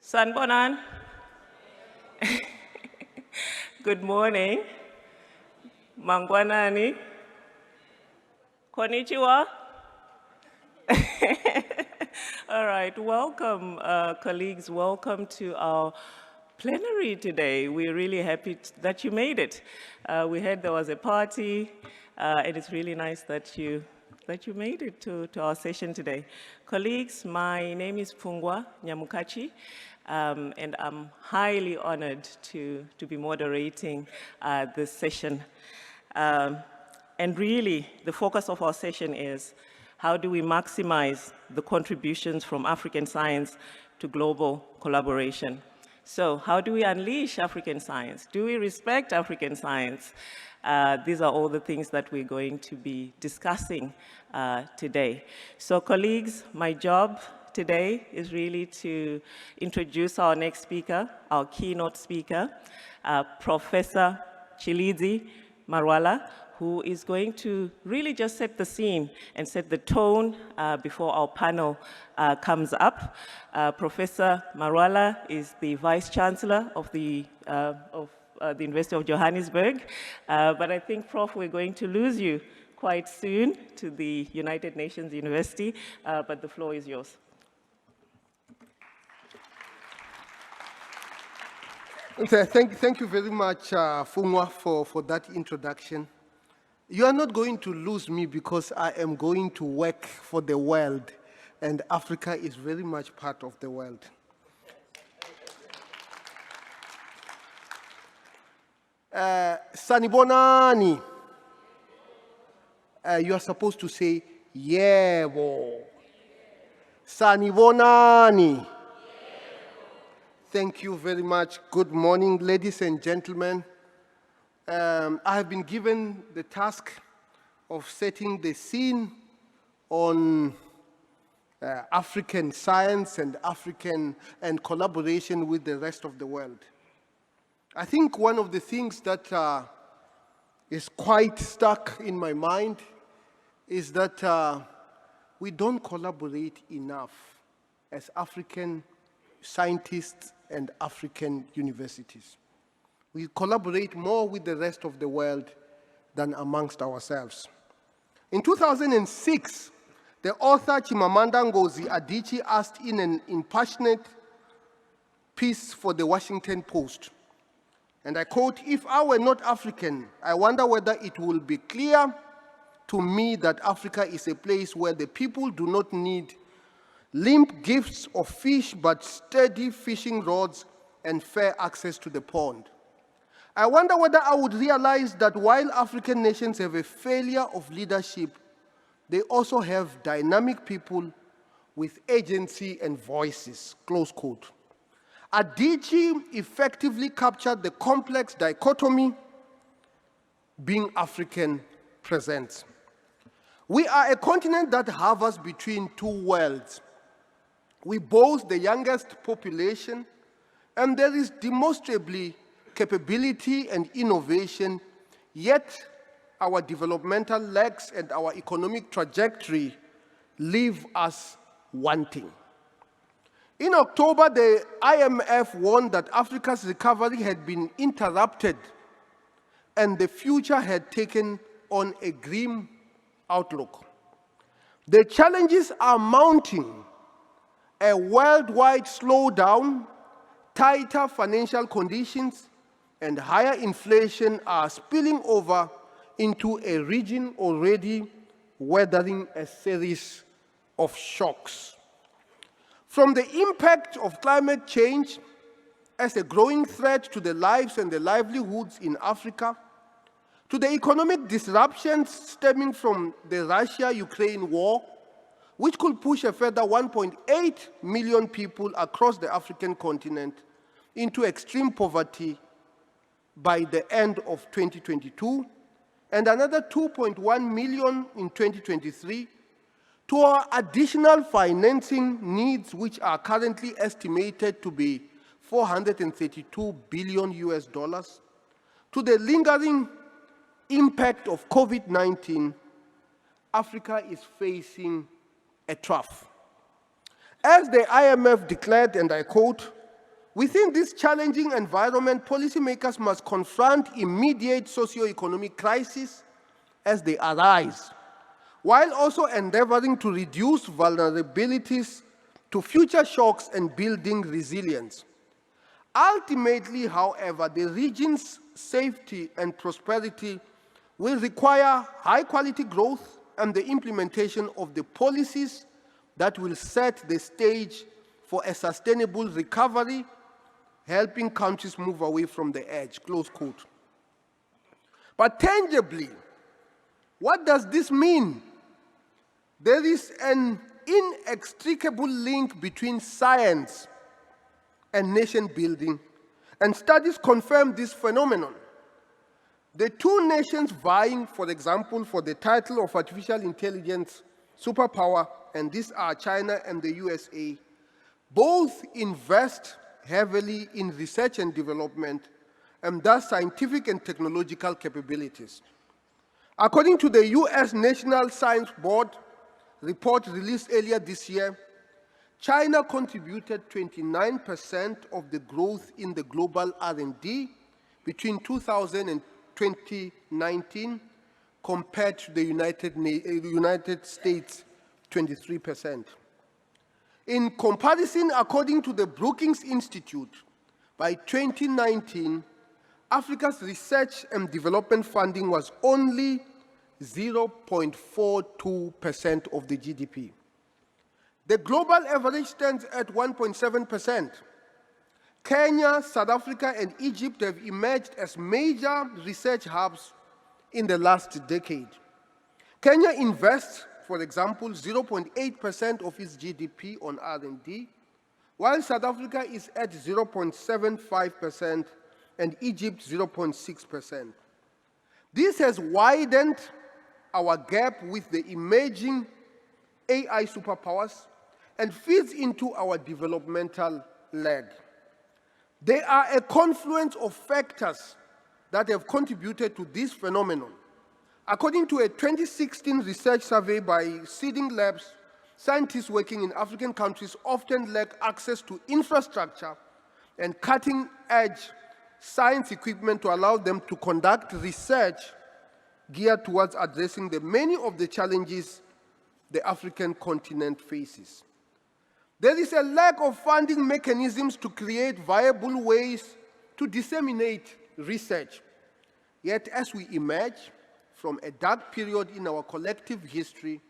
Sanbonan. Good morning. Mangwanani. Konnichiwa. All right, welcome, colleagues. Welcome to our plenary today. We're really happy that you made it. We heard there was a party, and it's really nice that you made it to our session today. Colleagues, my name is Pfungwa Nyamukachi, and I'm highly honored to be moderating this session. And really, the focus of our session is how do we maximize the contributions from African science to global collaboration? So how do we unleash African science? Do we respect African science? These are all the things that we're going to be discussing today. So colleagues, my job today is really to introduce our next speaker, our keynote speaker, Professor Tshilidzi Marwala, who is going to really just set the scene and set the tone before our panel comes up. Professor Marwala is the Vice Chancellor of the University of Johannesburg, but I think, Prof, we're going to lose you quite soon to the United Nations University, but the floor is yours. Thank you very much, Pfungwa, for that introduction. You are not going to lose me because I am going to work for the world, and Africa is very much part of the world. Sanibonani. You are supposed to say, yebo. Sanibonani. Thank you very much. Good morning, ladies and gentlemen. I have been given the task of setting the scene on African science and collaboration with the rest of the world. I think one of the things that is quite stuck in my mind is that we don't collaborate enough as African scientists and African universities. We collaborate more with the rest of the world than amongst ourselves. In 2006, the author Chimamanda Ngozi Adichie asked in an impassionate piece for the Washington Post, and I quote, "If I were not African, I wonder whether it will be clear to me that Africa is a place where the people do not need limp gifts of fish, but sturdy fishing rods and fair access to the pond. I wonder whether I would realize that while African nations have a failure of leadership, they also have dynamic people with agency and voices," close quote. Adichie effectively captured the complex dichotomy being African presents. We are a continent that hovers between two worlds. We boast the youngest population, and there is demonstrably capability and innovation, yet our developmental legs and our economic trajectory leave us wanting. In October, the IMF warned that Africa's recovery had been interrupted and the future had taken on a grim outlook. The challenges are mounting. A worldwide slowdown, tighter financial conditions, and higher inflation are spilling over into a region already weathering a series of shocks. From the impact of climate change as a growing threat to the lives and the livelihoods in Africa, to the economic disruptions stemming from the Russia-Ukraine war, which could push a further 1.8 million people across the African continent into extreme poverty by the end of 2022, and another 2.1 million in 2023, to our additional financing needs, which are currently estimated to be $432 billion US, to the lingering impact of COVID-19, Africa is facing a trough. As the IMF declared, and I quote, Within this challenging environment, policymakers must confront immediate socio-economic crises as they arise, while also endeavoring to reduce vulnerabilities to future shocks and building resilience. Ultimately, however, the region's safety and prosperity will require high-quality growth and the implementation of the policies that will set the stage for a sustainable recovery, helping countries move away from the edge, close quote. But tangibly, what does this mean? There is an inextricable link between science and nation building, and studies confirm this phenomenon. The two nations vying, for example, for the title of artificial intelligence superpower, and these are China and the USA, both invest heavily in research and development, and thus scientific and technological capabilities. According to the US National Science Board report released earlier this year, China contributed 29% of the growth in the global R&D between 2000 and 2019, compared to the United States, 23%. In comparison, according to the Brookings Institute, by 2019, Africa's research and development funding was only 0.42% of the GDP. The global average stands at 1.7%. Kenya, South Africa, and Egypt have emerged as major research hubs in the last decade. Kenya invests, for example, 0.8% of its GDP on R&D, while South Africa is at 0.75% and Egypt 0.6%. This has widened our gap with the emerging AI superpowers and feeds into our developmental lag. There are a confluence of factors that have contributed to this phenomenon. According to a 2016 research survey by Seeding Labs, scientists working in African countries often lack access to infrastructure and cutting-edge science equipment to allow them to conduct research geared towards addressing many of the challenges the African continent faces. There is a lack of funding mechanisms to create viable ways to disseminate research. Yet, as we emerge from a dark period in our collective history,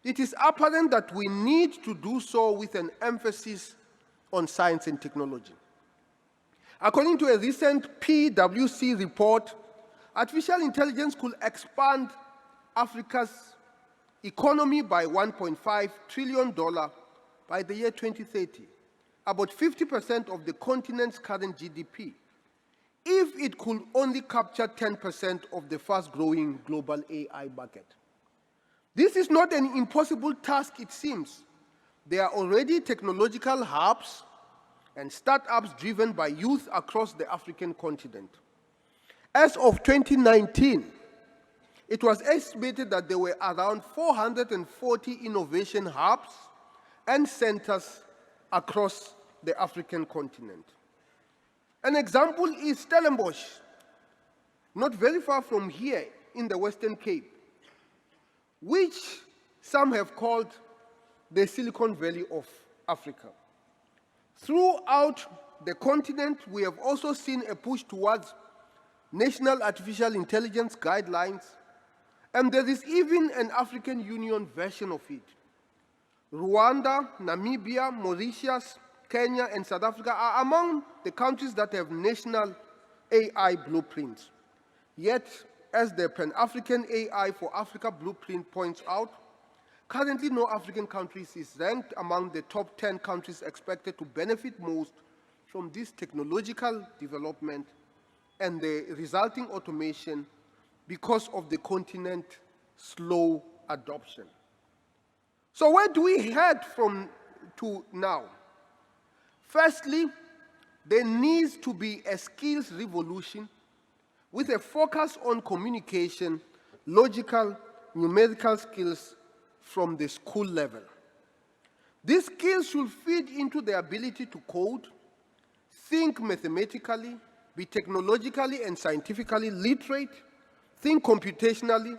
it is apparent that we need to do so with an emphasis on science and technology. According to a recent PwC report, artificial intelligence could expand Africa's economy by $1.5 trillion by the year 2030, about 50% of the continent's current GDP, if it could only capture 10% of the fast-growing global AI market. This is not an impossible task, it seems. There are already technological hubs and startups driven by youth across the African continent. As of 2019, it was estimated that there were around 440 innovation hubs and centers across the African continent. An example is Stellenbosch, not very far from here in the Western Cape, which some have called the Silicon Valley of Africa. Throughout the continent, we have also seen a push towards national artificial intelligence guidelines, and there is even an African Union version of it. Rwanda, Namibia, Mauritius, Kenya, and South Africa are among the countries that have national AI blueprints. Yet, as the Pan-African AI for Africa blueprint points out, currently no African country is ranked among the top 10 countries expected to benefit most from this technological development and the resulting automation because of the continent's slow adoption. So where do we head from to now? Firstly, there needs to be a skills revolution with a focus on communication, logical, numerical skills from the school level. These skills should feed into the ability to code, think mathematically, be technologically and scientifically literate, think computationally,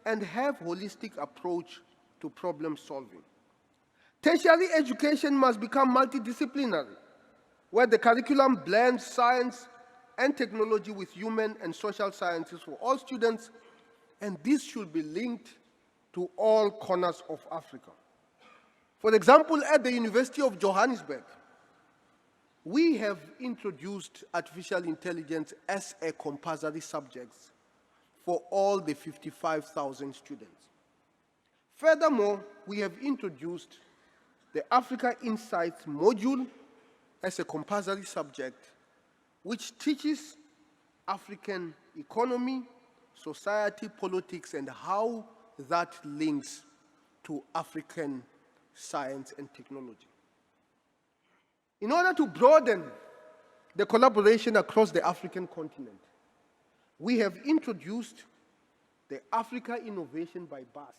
and have holistic approach to problem solving. Tertiary education must become multidisciplinary, where the curriculum blends science and technology with human and social sciences for all students, and this should be linked to all corners of Africa. For example, at the University of Johannesburg, we have introduced artificial intelligence as a compulsory subject for all the 55,000 students. Furthermore, we have introduced the Africa Insights module as a compulsory subject, which teaches African economy, society, politics, and how that links to African science and technology. In order to broaden the collaboration across the African continent, we have introduced the Africa Innovation by Bus,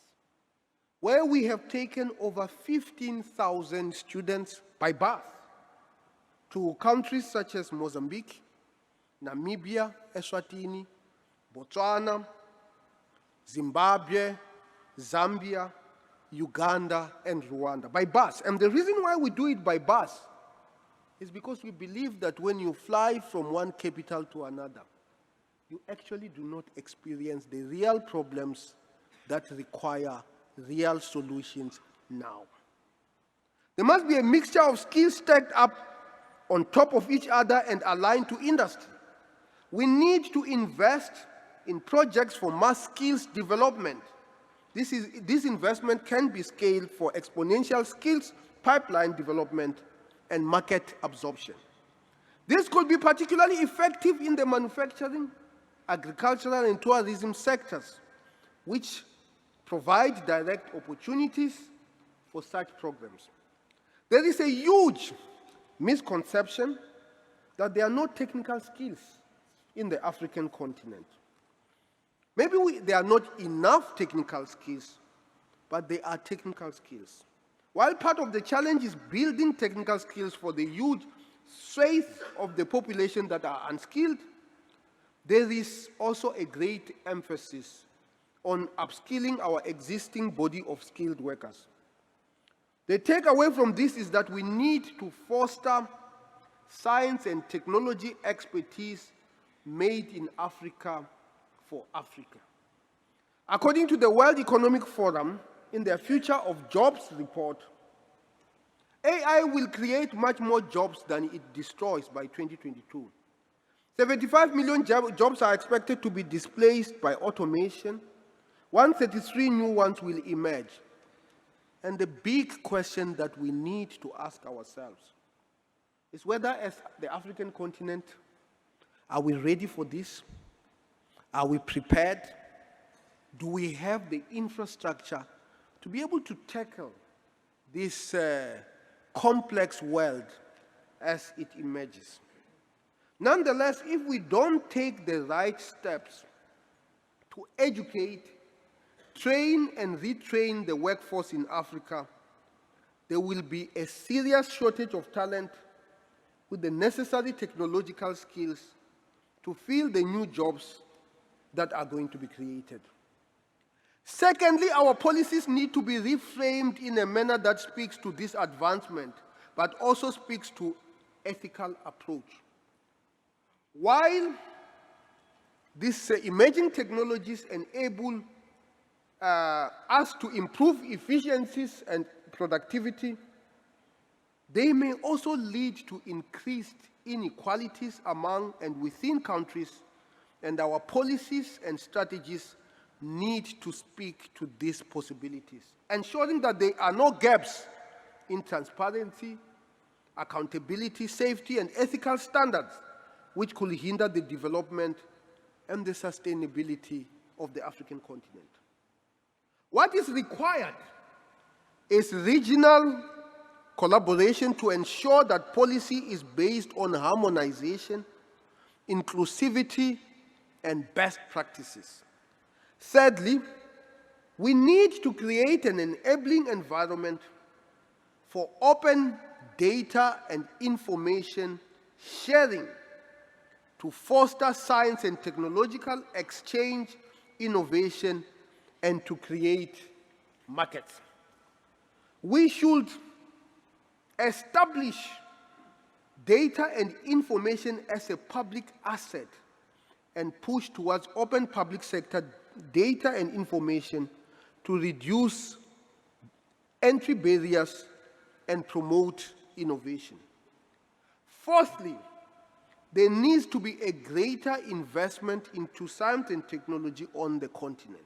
where we have taken over 15,000 students by bus to countries such as Mozambique, Namibia, Eswatini, Botswana, Zimbabwe, Zambia, Uganda, and Rwanda by bus. And the reason why we do it by bus is because we believe that when you fly from one capital to another, you actually do not experience the real problems that require real solutions now. There must be a mixture of skills stacked up on top of each other and aligned to industry. We need to invest in projects for mass skills development. This investment can be scaled for exponential skills pipeline development and market absorption. This could be particularly effective in the manufacturing, agricultural, and tourism sectors, which provide direct opportunities for such programs. There is a huge misconception that there are no technical skills in the African continent. Maybe there are not enough technical skills, but there are technical skills. While part of the challenge is building technical skills for the huge swathe of the population that are unskilled, there is also a great emphasis on upskilling our existing body of skilled workers. The takeaway from this is that we need to foster science and technology expertise made in Africa for Africa. According to the World Economic Forum, in their Future of Jobs report, AI will create much more jobs than it destroys by 2022. 75 million jobs are expected to be displaced by automation. 133 new ones will emerge. And the big question that we need to ask ourselves is whether, as the African continent, are we ready for this? Are we prepared? Do we have the infrastructure to be able to tackle this complex world as it emerges? Nonetheless, if we don't take the right steps to educate, train, and retrain the workforce in Africa, there will be a serious shortage of talent with the necessary technological skills to fill the new jobs that are going to be created. Secondly, our policies need to be reframed in a manner that speaks to this advancement, but also speaks to ethical approach. While these emerging technologies enable us to improve efficiencies and productivity, they may also lead to increased inequalities among and within countries, and our policies and strategies need to speak to these possibilities, ensuring that there are no gaps in transparency, accountability, safety, and ethical standards which could hinder the development and the sustainability of the African continent. What is required is regional collaboration to ensure that policy is based on harmonization, inclusivity, and best practices. Thirdly, we need to create an enabling environment for open data and information sharing to foster science and technological exchange, innovation, and to create markets. We should establish data and information as a public asset and push towards open public sector data and information to reduce entry barriers and promote innovation. Fourthly, there needs to be a greater investment into science and technology on the continent.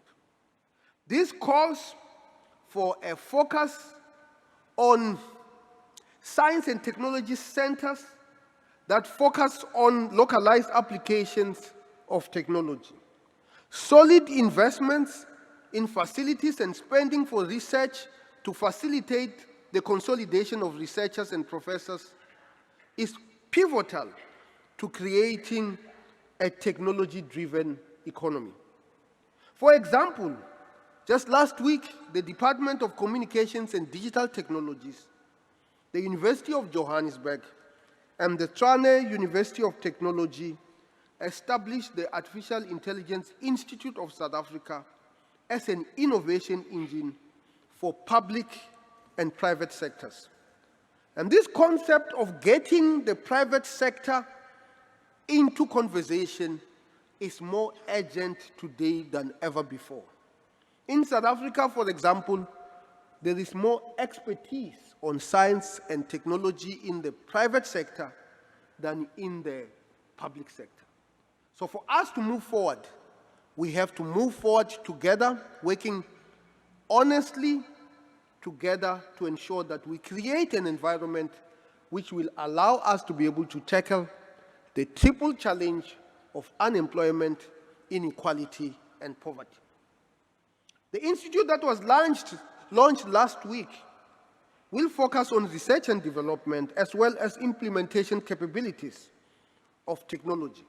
This calls for a focus on science and technology centers that focus on localized applications of technology. Solid investments in facilities and spending for research to facilitate the consolidation of researchers and professors is pivotal to creating a technology-driven economy. For example, just last week, the Department of Communications and Digital Technologies, the University of Johannesburg, and the Tshwane University of Technology established the Artificial Intelligence Institute of South Africa as an innovation engine for public and private sectors. And this concept of getting the private sector into conversation is more urgent today than ever before. In South Africa, for example, there is more expertise on science and technology in the private sector than in the public sector. So for us to move forward, we have to move forward together, working honestly together to ensure that we create an environment which will allow us to be able to tackle the triple challenge of unemployment, inequality, and poverty. The institute that was launched last week will focus on research and development as well as implementation capabilities of technology,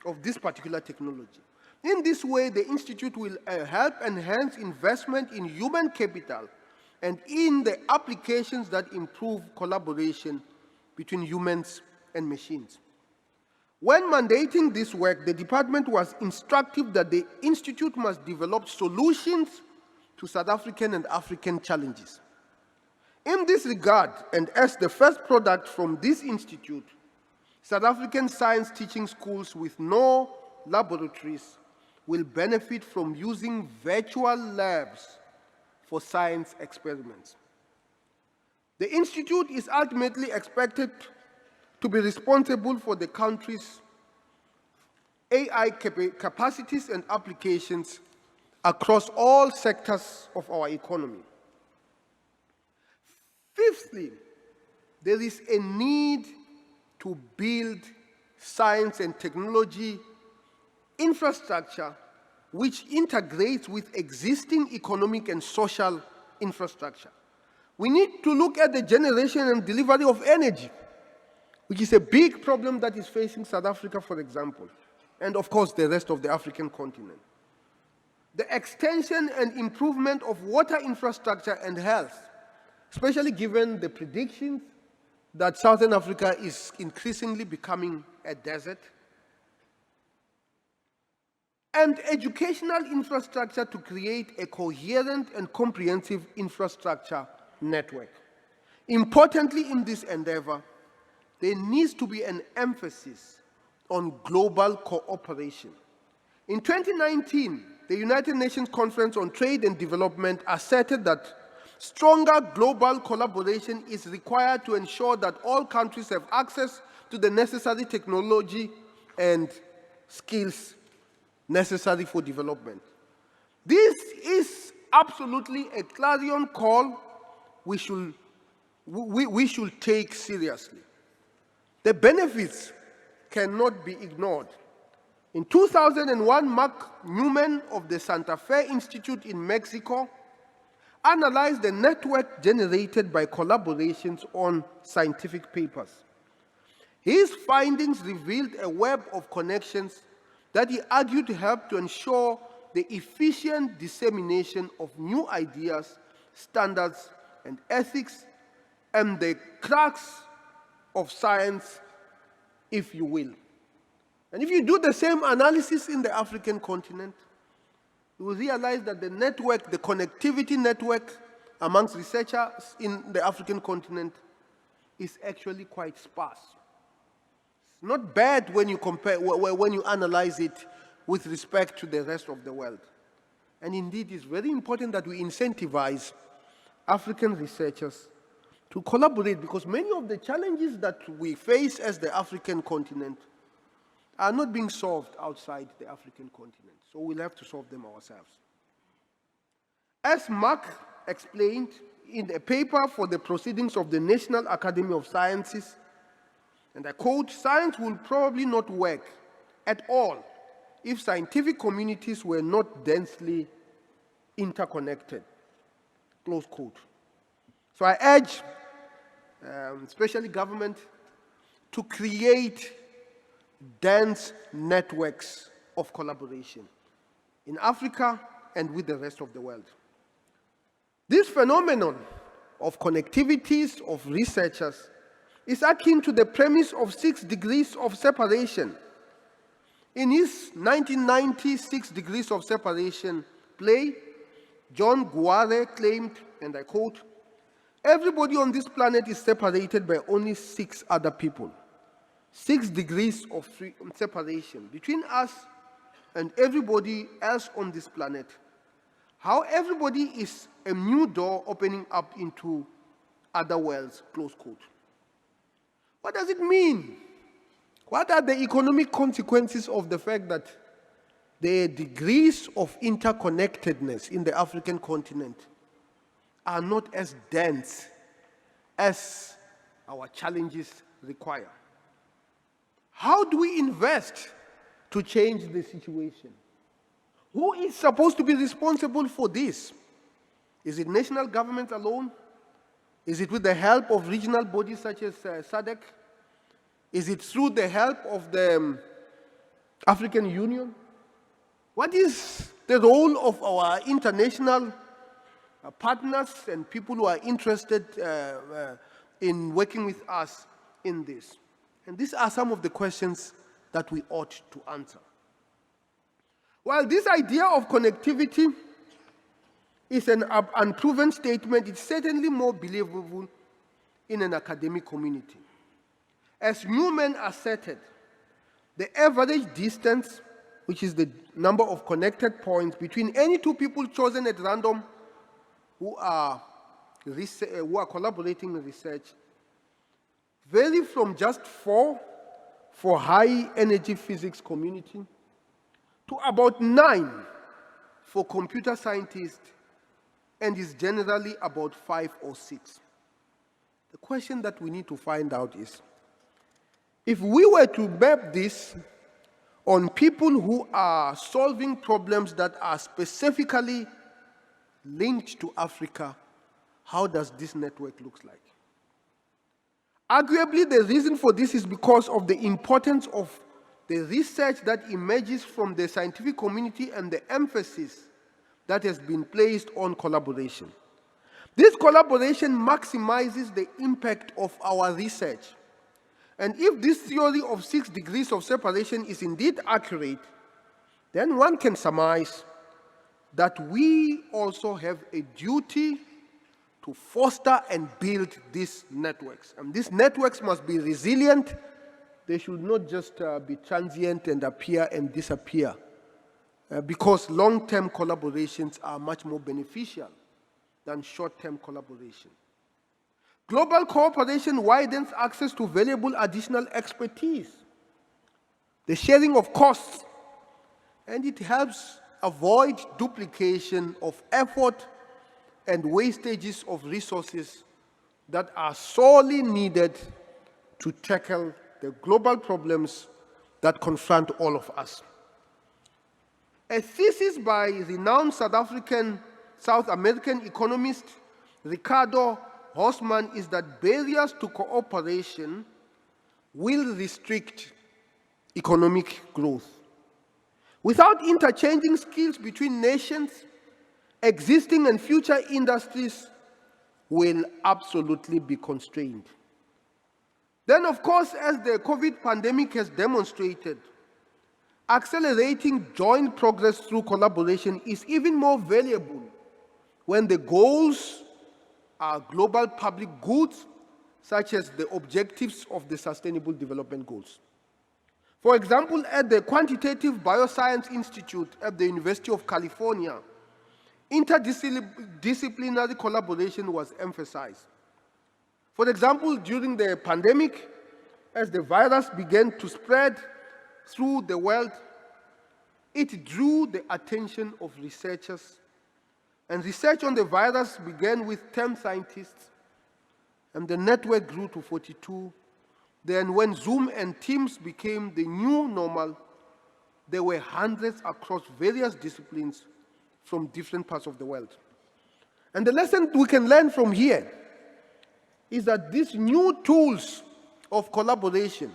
of this particular technology. In this way, the institute will help enhance investment in human capital and in the applications that improve collaboration between humans and machines. When mandating this work, the department was instructive that the institute must develop solutions to South African and African challenges. In this regard, and as the first product from this institute, South African science teaching schools with no laboratories will benefit from using virtual labs for science experiments. The institute is ultimately expected to be responsible for the country's AI capacities and applications across all sectors of our economy. Fifthly, there is a need to build science and technology infrastructure which integrates with existing economic and social infrastructure. We need to look at the generation and delivery of energy, which is a big problem that is facing South Africa, for example, and of course the rest of the African continent. The extension and improvement of water infrastructure and health, especially given the predictions that Southern Africa is increasingly becoming a desert. And educational infrastructure to create a coherent and comprehensive infrastructure network. Importantly, in this endeavor, there needs to be an emphasis on global cooperation. In 2019, the United Nations Conference on Trade and Development asserted that stronger global collaboration is required to ensure that all countries have access to the necessary technology and skills necessary for development. This is absolutely a clarion call we should take seriously. The benefits cannot be ignored. In 2001, Mark Newman of the Santa Fe Institute in Mexico analyzed the network generated by collaborations on scientific papers. His findings revealed a web of connections that he argued help to ensure the efficient dissemination of new ideas, standards, and ethics, and the crux of science if you will. And if you do the same analysis in the African continent, you will realize that the network, the connectivity network amongst researchers in the African continent is actually quite sparse. It's not bad when you compare, when you analyze it with respect to the rest of the world. And indeed, it's very important that we incentivize African researchers to collaborate, because many of the challenges that we face as the African continent are not being solved outside the African continent. So we'll have to solve them ourselves. As Mark explained in a paper for the Proceedings of the National Academy of Sciences, and I quote, "Science will probably not work at all if scientific communities were not densely interconnected," close quote. So I urge, especially government, to create dense networks of collaboration in Africa and with the rest of the world. This phenomenon of connectivities of researchers is akin to the premise of 6 degrees of separation. In his 1990 6 degrees of separation play, John Guare claimed, and I quote, "Everybody on this planet is separated by only 6 other people. 6 degrees of separation between us and everybody else on this planet. How everybody is a new door opening up into other worlds," close quote. What does it mean? What are the economic consequences of the fact that the degrees of interconnectedness in the African continent are not as dense as our challenges require? How do we invest to change the situation? Who is supposed to be responsible for this? Is it national government alone? Is it with the help of regional bodies such as SADC? Is it through the help of the African Union? What is the role of our international partners and people who are interested in working with us in this? And these are some of the questions that we ought to answer. While this idea of connectivity is an unproven statement, it's certainly more believable in an academic community. As Newman asserted, the average distance, which is the number of connected points between any 2 people chosen at random who are collaborating in research, vary from just 4 for high-energy physics community to about 9 for computer scientists, and is generally about 5 or 6. The question that we need to find out is, if we were to map this on people who are solving problems that are specifically linked to Africa, how does this network look like? Arguably, the reason for this is because of the importance of the research that emerges from the scientific community and the emphasis that has been placed on collaboration. This collaboration maximizes the impact of our research. And if this theory of 6 degrees of separation is indeed accurate, then one can surmise that we also have a duty to foster and build these networks. And these networks must be resilient. They should not just be transient and appear and disappear, because long-term collaborations are much more beneficial than short-term collaboration. Global cooperation widens access to valuable additional expertise, the sharing of costs, and it helps avoid duplication of effort and wastages of resources that are sorely needed to tackle the global problems that confront all of us. A thesis by renowned South American economist Ricardo Horstman is that barriers to cooperation will restrict economic growth. Without interchanging skills between nations, existing and future industries will absolutely be constrained. Then, of course, as the COVID pandemic has demonstrated, accelerating joint progress through collaboration is even more valuable when the goals are global public goods, such as the objectives of the Sustainable Development Goals. For example, at the Quantitative Bioscience Institute at the University of California, interdisciplinary collaboration was emphasized. For example, during the pandemic, as the virus began to spread through the world, it drew the attention of researchers. And research on the virus began with 10 scientists, and the network grew to 42. Then when Zoom and Teams became the new normal, there were hundreds across various disciplines from different parts of the world. And the lesson we can learn from here is that these new tools of collaboration,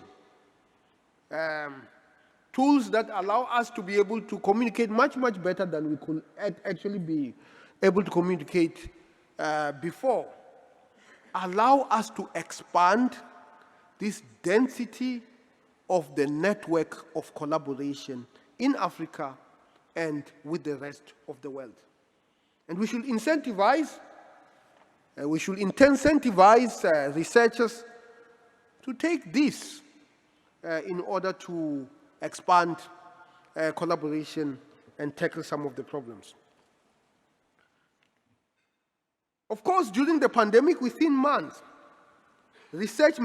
tools that allow us to be able to communicate much, much better than we could actually be able to communicate before, allow us to expand this density of the network of collaboration in Africa and with the rest of the world. And we should incentivize researchers to take this in order to expand collaboration and tackle some of the problems. Of course, during the pandemic, within months, research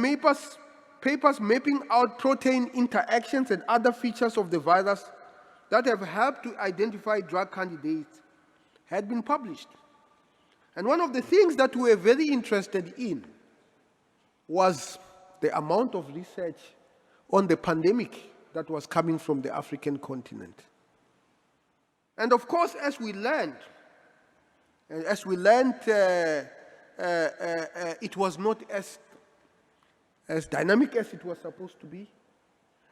papers mapping out protein interactions and other features of the virus that have helped to identify drug candidates had been published. And one of the things that we were very interested in was the amount of research on the pandemic that was coming from the African continent. And of course, as we learned, it was not as dynamic as it was supposed to be.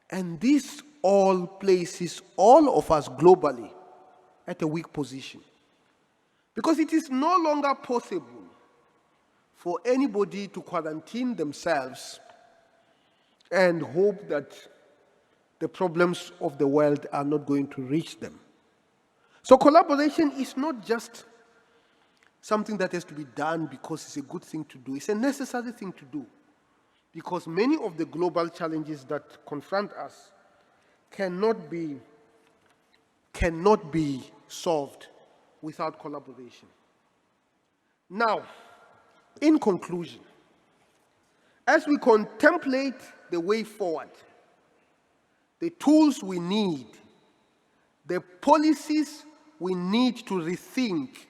And this all places all of us globally at a weak position. Because it is no longer possible for anybody to quarantine themselves and hope that the problems of the world are not going to reach them. So collaboration is not just something that has to be done because it's a good thing to do. It's a necessary thing to do, because many of the global challenges that confront us cannot be solved without collaboration. Now, in conclusion, as we contemplate the way forward, the tools we need, the policies we need to rethink,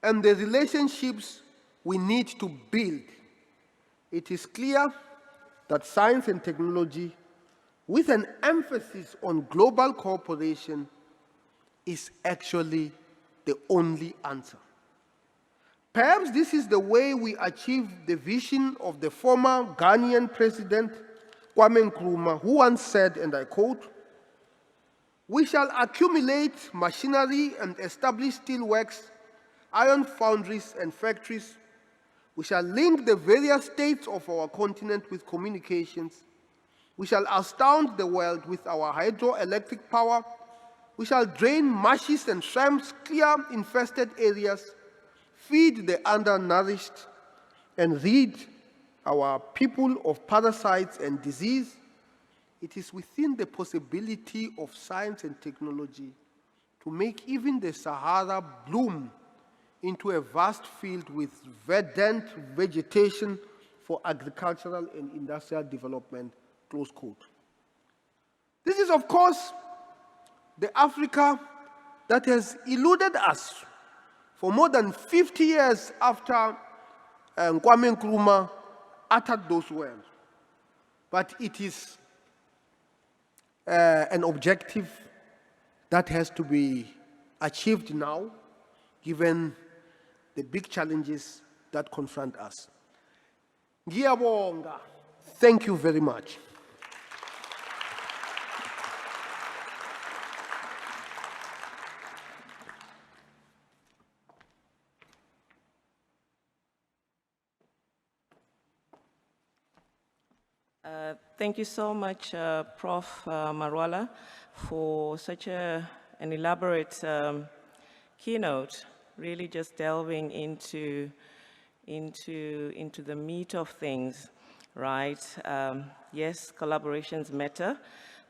and the relationships we need to build, it is clear that science and technology, with an emphasis on global cooperation, is actually the only answer. Perhaps this is the way we achieve the vision of the former Ghanaian president, Kwame Nkrumah, who once said, and I quote, "We shall accumulate machinery and establish steelworks, iron foundries and factories. We shall link the various states of our continent with communications. We shall astound the world with our hydroelectric power. We shall drain marshes and swamps, clear infested areas, feed the undernourished, and rid our people of parasites and disease. It is within the possibility of science and technology to make even the Sahara bloom into a vast field with verdant vegetation for agricultural and industrial development," close quote. This is, of course, the Africa that has eluded us for more than 50 years after Kwame Nkrumah uttered those words. But it is an objective that has to be achieved now, given the big challenges that confront us. Ngiyabonga. Thank you very much. Thank you so much, Prof. Marwala, for such an elaborate keynote, really just delving into the meat of things, right? Yes, collaborations matter.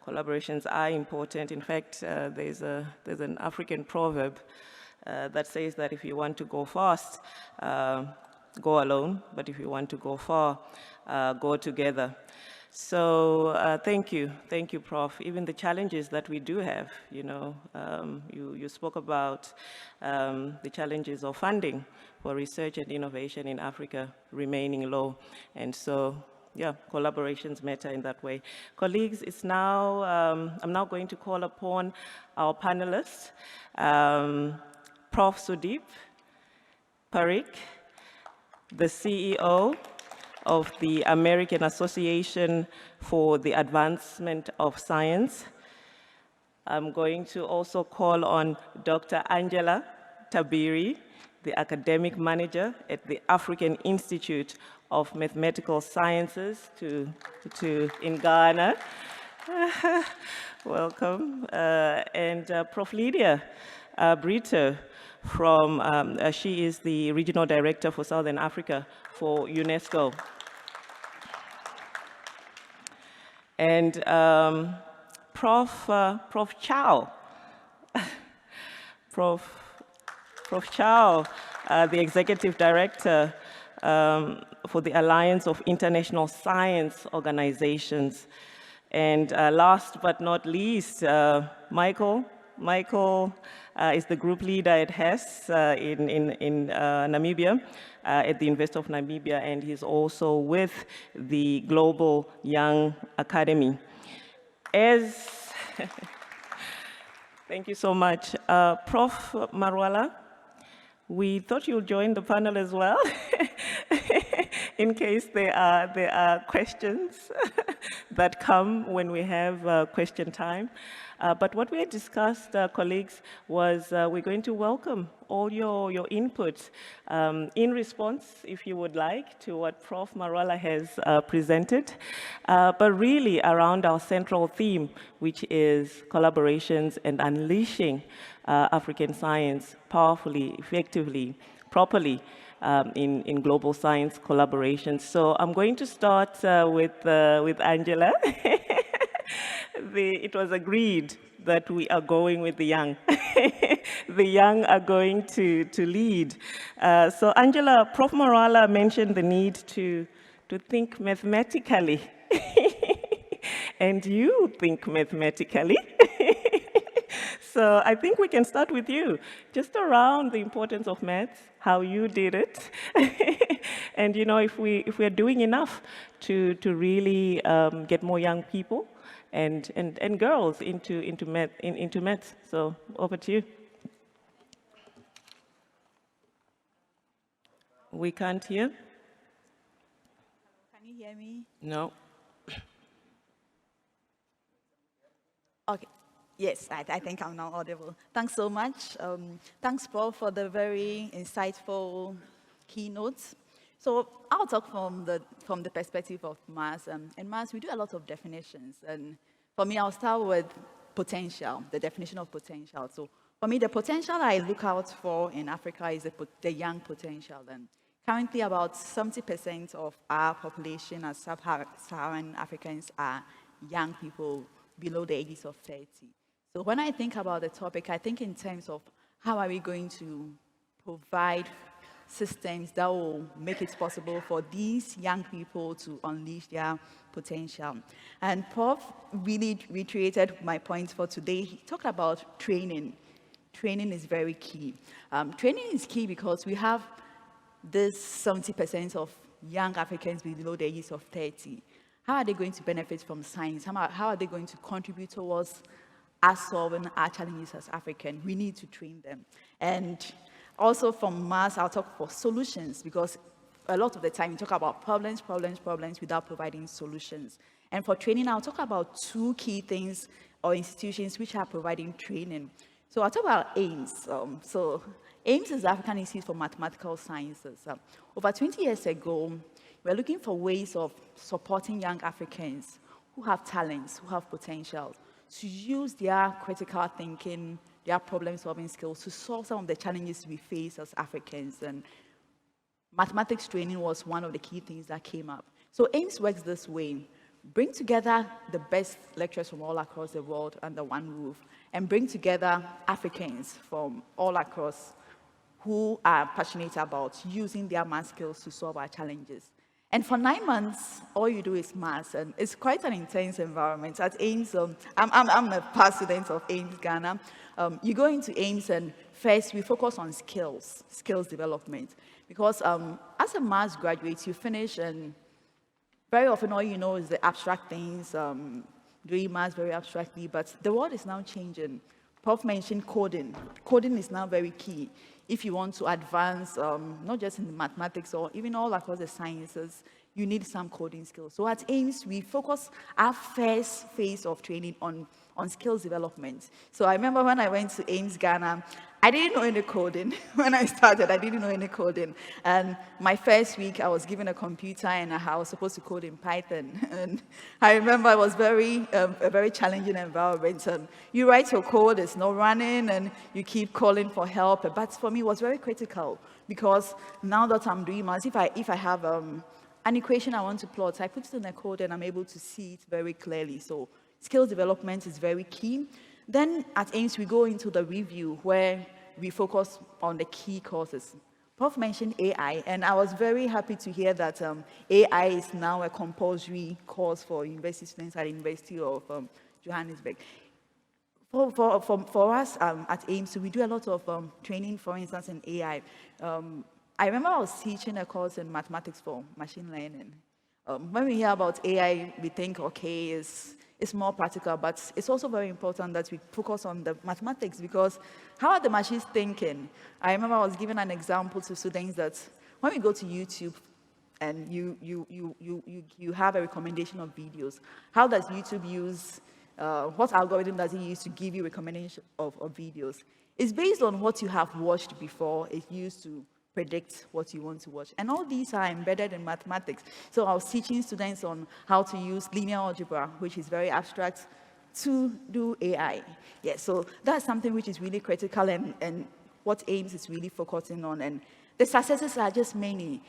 Collaborations are important. In fact, there's an African proverb that says that if you want to go fast, go alone, but if you want to go far, go together. So thank you, Prof. Even the challenges that we do have, you spoke about the challenges of funding for research and innovation in Africa remaining low. And so, yeah, collaborations matter in that way. Colleagues, it's now, I'm now going to call upon our panelists, Prof. Sudeep Parikh, the CEO of the American Association for the Advancement of Science. I'm going to also call on Dr. Angela Tabiri, the academic manager at the African Institute of Mathematical Sciences in Ghana. Welcome. And Prof. Lydia Brito, she is the Regional Director for Southern Africa for UNESCO. And Prof. Chow, Prof. Chow, the Executive Director for the Alliance of International Science Organizations. And last but not least, Michael is the group leader at HES in Namibia, at the University of Namibia, and he's also with the Global Young Academy. Thank you so much. Prof. Marwala, we thought you'll join the panel as well, in case there are questions that come when we have question time. But what we had discussed, colleagues, was we're going to welcome all your input in response, if you would like, to what Prof. Marwala has presented, but really around our central theme, which is collaborations and unleashing African science powerfully, effectively, properly, in global science collaborations. So I'm going to start with Angela. It was agreed that we are going with the young. The young are going to lead. So Angela, Prof. Marwala mentioned the need to think mathematically. And you think mathematically. So I think we can start with you, just around the importance of maths, how you did it, and if we're doing enough to really get more young people and girls into maths. So over to you. We can't hear. Can you hear me? No. Okay. Yes, I think I'm now audible. Thanks so much. Thanks, Prof, for the very insightful keynotes. So I'll talk from the perspective of maths. In maths, we do a lot of definitions. And for me, I'll start with potential, the definition of potential. So for me, the potential I look out for in Africa is the young potential. And currently, about 70% of our population as sub-Saharan Africans are young people below the ages of 30. So when I think about the topic, I think in terms of how are we going to provide systems that will make it possible for these young people to unleash their potential. And Prof really reiterated my points for today. He talked about training. Training is very key. Training is key because we have this 70% of young Africans below the ages of 30. How are they going to benefit from science? How are they going to contribute towards us solving our challenges as Africans? We need to train them. And also from maths, I'll talk for solutions, because a lot of the time we talk about problems without providing solutions. And for training, I'll talk about two key things or institutions which are providing training. So I'll talk about AIMS. So AIMS is the African Institute for Mathematical Sciences. Over 20 years ago, we're looking for ways of supporting young Africans who have talents, who have potential, to use their critical thinking, their problem-solving skills to solve some of the challenges we face as Africans. And mathematics training was one of the key things that came up. So AIMS works this way. Bring together the best lecturers from all across the world under one roof, and bring together Africans from all across who are passionate about using their math skills to solve our challenges. And for 9 months, all you do is maths, and it's quite an intense environment. At AIMS, I'm a past student of AIMS Ghana. You go into AIMS, and first we focus on skills development. Because as a maths graduate, you finish, and very often all you know is the abstract things, doing maths very abstractly, but the world is now changing. Prof mentioned coding. Coding is now very key. If you want to advance, not just in the mathematics or even all across the sciences, you need some coding skills. So at AIMS, we focus our first phase of training on skills development. So I remember when I went to AIMS Ghana, I didn't know any coding. When I started, I didn't know any coding. And my first week, I was given a computer, and I was supposed to code in Python. And I remember it was a very challenging environment. And you write your code, it's not running, and you keep calling for help. But for me, it was very critical, because now that I'm doing maths, if I have an equation I want to plot, I put it in the code, and I'm able to see it very clearly. So skill development is very key. Then at AIMS, we go into the review, where we focus on the key courses. Prof mentioned AI, and I was very happy to hear that AI is now a compulsory course for university students at the University of Johannesburg. For us at AIMS, so we do a lot of training, for instance, in AI. I remember I was teaching a course in mathematics for machine learning. When we hear about AI, we think, okay, it's more practical, but it's also very important that we focus on the mathematics, because how are the machines thinking? I remember I was giving an example to students that when we go to YouTube and you have a recommendation of videos, how does YouTube use, what algorithm does it use to give you recommendation of videos? It's based on what you have watched before. It's used to predict what you want to watch. And all these are embedded in mathematics. So I was teaching students on how to use linear algebra, which is very abstract, to do AI. Yeah, so that's something which is really critical, and what AIMS is really focusing on. And the successes are just many.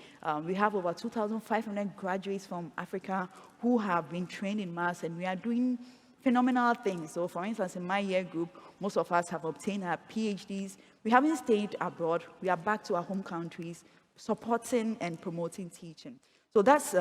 We have over 2,500 graduates from Africa who have been trained in maths, and we are doing phenomenal things. So for instance, in my year group, most of us have obtained our PhDs. We haven't stayed abroad. We are back to our home countries, supporting and promoting teaching. So that's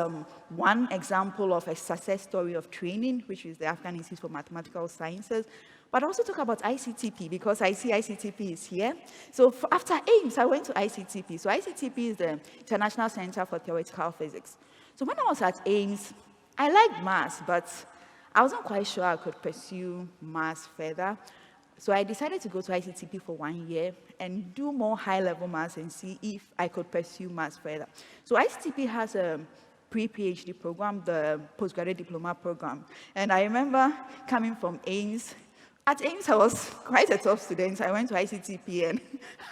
one example of a success story of training, which is the African Institute for Mathematical Sciences. But I also talk about ICTP, because I see ICTP is here. So after AIMS, I went to ICTP. So ICTP is the International Center for Theoretical Physics. So when I was at AIMS, I liked maths, but I wasn't quite sure I could pursue maths further. So I decided to go to ICTP for 1 year and do more high-level maths and see if I could pursue maths further. So ICTP has a pre-PhD program, the postgraduate diploma program. And I remember coming from AIMS. At AIMS, I was quite a tough student. I went to ICTP, and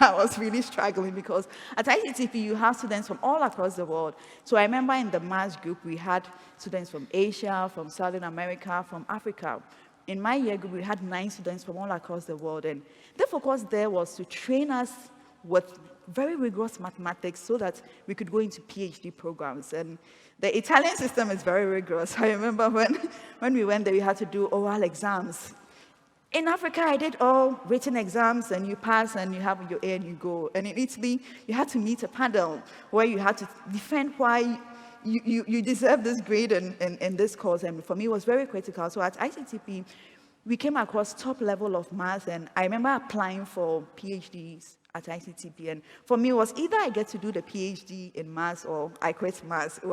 I was really struggling, because at ICTP, you have students from all across the world. So I remember in the maths group, we had students from Asia, from Southern America, from Africa. In my year group, we had 9 students from all across the world, and the focus there was to train us with very rigorous mathematics so that we could go into PhD programs. And the Italian system is very rigorous. I remember when we went there, we had to do oral exams. In Africa, I did all written exams, and you pass, and you have your A, and you go. And in Italy, you had to meet a panel where you had to defend why you deserve this grade in this course. And for me, it was very critical. So at ICTP, we came across top level of maths, and I remember applying for PhDs at ICTP. And for me, it was either I get to do the PhD in maths or I quit maths. I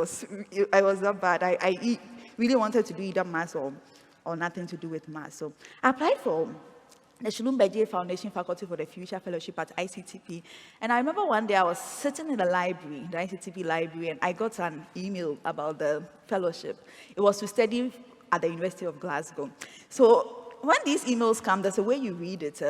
was that bad. I really wanted to do either maths or nothing to do with maths. So I applied for the Shilumbeji Foundation Faculty for the Future Fellowship at ICTP. And I remember one day I was sitting in the library, the ICTP library, and I got an email about the fellowship. It was to study at the University of Glasgow. So when these emails come, there's a way you read it.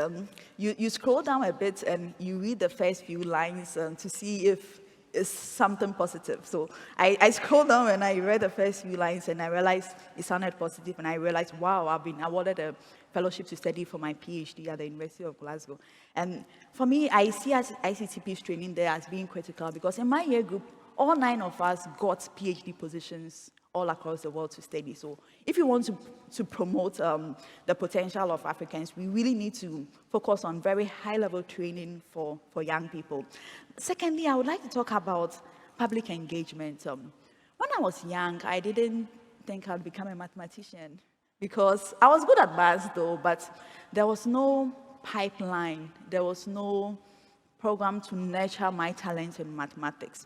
You scroll down a bit, and you read the first few lines to see if is something positive. So I scrolled down and I read the first few lines and I realized it sounded positive, and I realized, wow, I've been awarded a fellowship to study for my PhD at the University of Glasgow. And for me, I see ICTP's training there as being critical, because in my year group, all 9 of us got PhD positions all across the world to study. So if you want to promote the potential of Africans, we really need to focus on very high-level training for young people. Secondly, I would like to talk about public engagement. When I was young, I didn't think I'd become a mathematician, because I was good at maths though, but there was no pipeline, there was no program to nurture my talents in mathematics.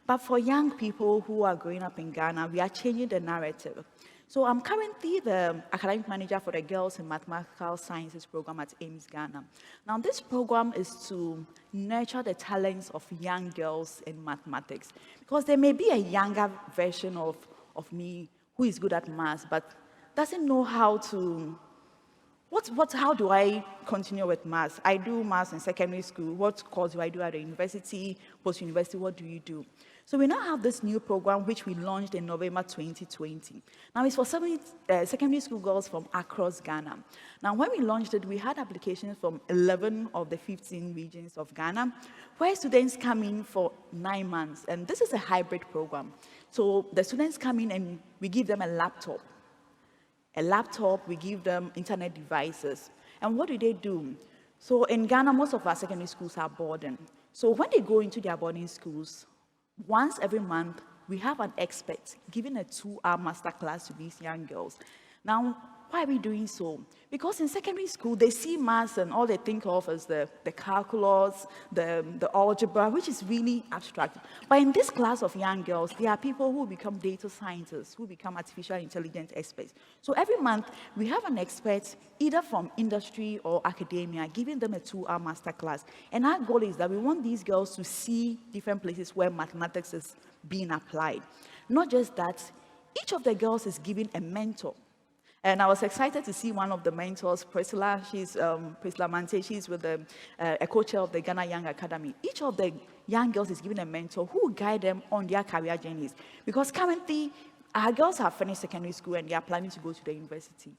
But for young people who are growing up in Ghana, we are changing the narrative. So I'm currently the academic manager for the Girls in Mathematical Sciences program at AIMS Ghana. Now, this program is to nurture the talents of young girls in mathematics, because there may be a younger version of me who is good at maths, but doesn't know how to, how do I continue with maths? I do maths in secondary school. What course do I do at the university, post-university? What do you do? So we now have this new program, which we launched in November 2020. Now, it's for secondary school girls from across Ghana. Now, when we launched it, we had applications from 11 of the 15 regions of Ghana, where students come in for 9 months. And this is a hybrid program. So the students come in and we give them a laptop, we give them internet devices. And what do? So in Ghana, most of our secondary schools are boarding. So when they go into their boarding schools, once every month, we have an expert giving a 2-hour masterclass to these young girls. Now, why are we doing so? Because in secondary school, they see maths and all they think of is the calculus, the algebra, which is really abstract. But in this class of young girls, there are people who become data scientists, who become artificial intelligence experts. So every month, we have an expert, either from industry or academia, giving them a 2-hour masterclass. And our goal is that we want these girls to see different places where mathematics is being applied. Not just that, each of the girls is given a mentor. And I was excited to see one of the mentors, Priscilla. She's Priscilla Mante. She's with a co-chair of the Ghana Young Academy. Each of the young girls is given a mentor who will guide them on their career journeys. Because currently, our girls have finished secondary school and they are planning to go to the university.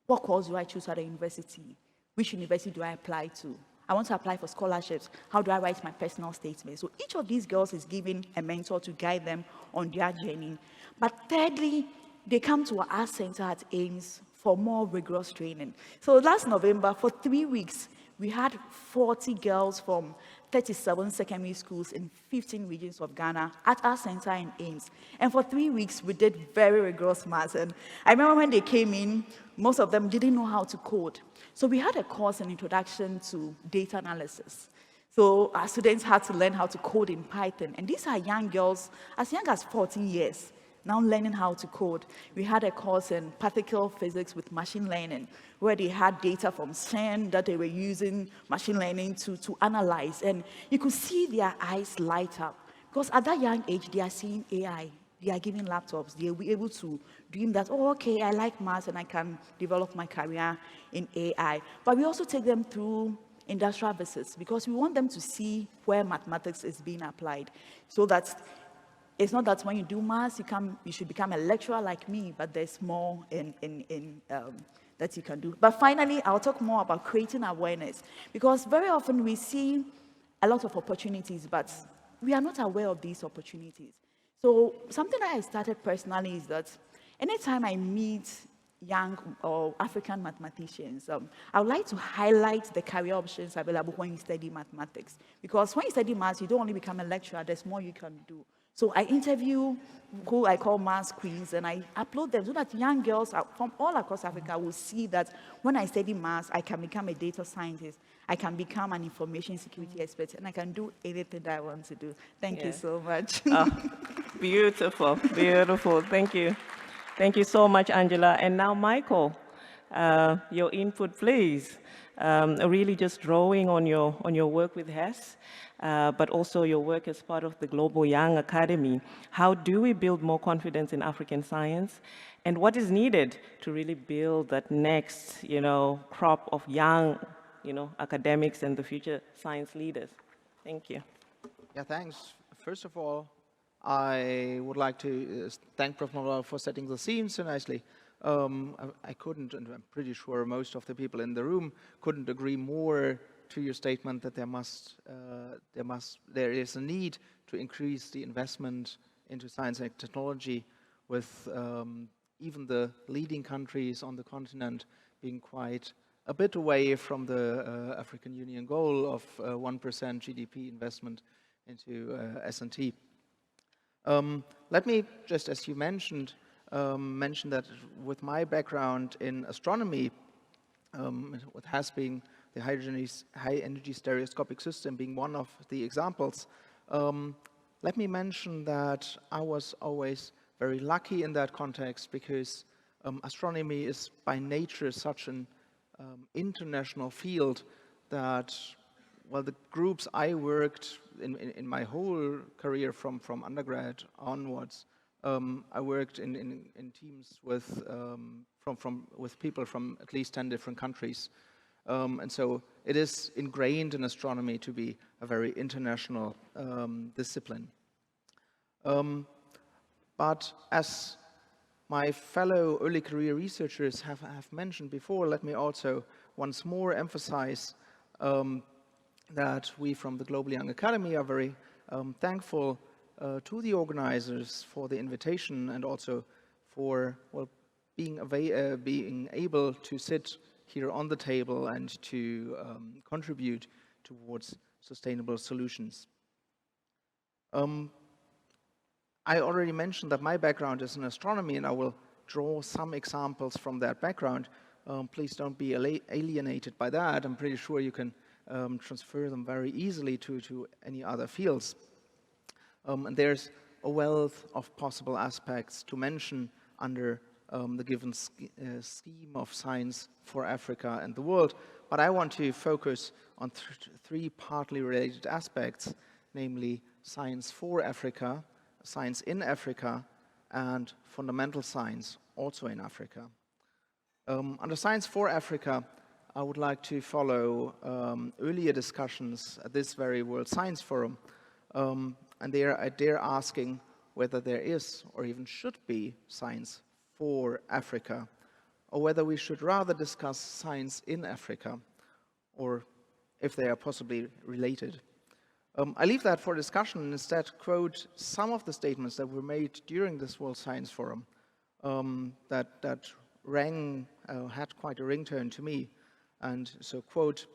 What course do I choose at the university? Which university do I apply to? I want to apply for scholarships. How do I write my personal statement? So each of these girls is given a mentor to guide them on their journey. But thirdly, they come to our center at AIMS for more rigorous training. So last November, for 3 weeks, we had 40 girls from 37 secondary schools in 15 regions of Ghana at our center in AIMS. And for 3 weeks, we did very rigorous maths. And I remember when they came in, most of them didn't know how to code. So we had a course, an introduction to data analysis. So our students had to learn how to code in Python. And these are young girls as young as 14 years. Now learning how to code. We had a course in particle physics with machine learning, where they had data from CERN that they were using machine learning to analyze. And you could see their eyes light up, because at that young age, they are seeing AI. They are given laptops. They will be able to dream that, oh, okay, I like maths and I can develop my career in AI. But we also take them through industrial visits, because we want them to see where mathematics is being applied, so that it's not that when you do maths, you should become a lecturer like me, but there's more that you can do. But finally, I'll talk more about creating awareness, because very often we see a lot of opportunities, but we are not aware of these opportunities. So something that I started personally is that anytime I meet young or African mathematicians, I would like to highlight the career options available when you study mathematics. Because when you study maths, you don't only become a lecturer, there's more you can do. So I interview who I call maths queens, and I upload them so that young girls from all across Africa will see that when I study maths, I can become a data scientist, I can become an information security expert, and I can do anything that I want to do. Thank you so much. Oh, beautiful, beautiful. Thank you. Thank you so much, Angela. And now, Michael, your input, please. Really just drawing on your work with HES, but also your work as part of the Global Young Academy. How do we build more confidence in African science? And what is needed to really build that next, crop of young, academics and the future science leaders? Thank you. Yeah, thanks, First of all, I would like to thank Prof. Manuel for setting the scene so nicely. I couldn't, and I'm pretty sure most of the people in the room couldn't agree more to your statement that there is a need to increase the investment into science and technology, with even the leading countries on the continent being quite a bit away from the African Union goal of 1% GDP investment into S&T. Let me just, as you mentioned, mention that with my background in astronomy, what has been the high energy stereoscopic system being one of the examples, let me mention that I was always very lucky in that context, because astronomy is by nature such an international field that, well, the groups I worked in my whole career from undergrad onwards, I worked in teams with people from at least 10 different countries. And so it is ingrained in astronomy to be a very international discipline. But as my fellow early career researchers have mentioned before, let me also once more emphasize that we from the Global Young Academy are very thankful to the organizers for the invitation, and also for, well, being able to sit here on the table and to contribute towards sustainable solutions. I already mentioned that my background is in astronomy, and I will draw some examples from that background. Please don't be alienated by that. I'm pretty sure you can transfer them very easily to any other fields. And there's a wealth of possible aspects to mention under the given scheme of science for Africa and the world. But I want to focus on three partly related aspects, namely science for Africa, science in Africa, and fundamental science also in Africa. Under Science for Africa, I would like to follow earlier discussions at this very World Science Forum, and they're asking whether there is or even should be science for Africa, or whether we should rather discuss science in Africa, or if they are possibly related. I leave that for discussion and instead quote some of the statements that were made during this World Science Forum that had quite a ringtone to me. And so, quote,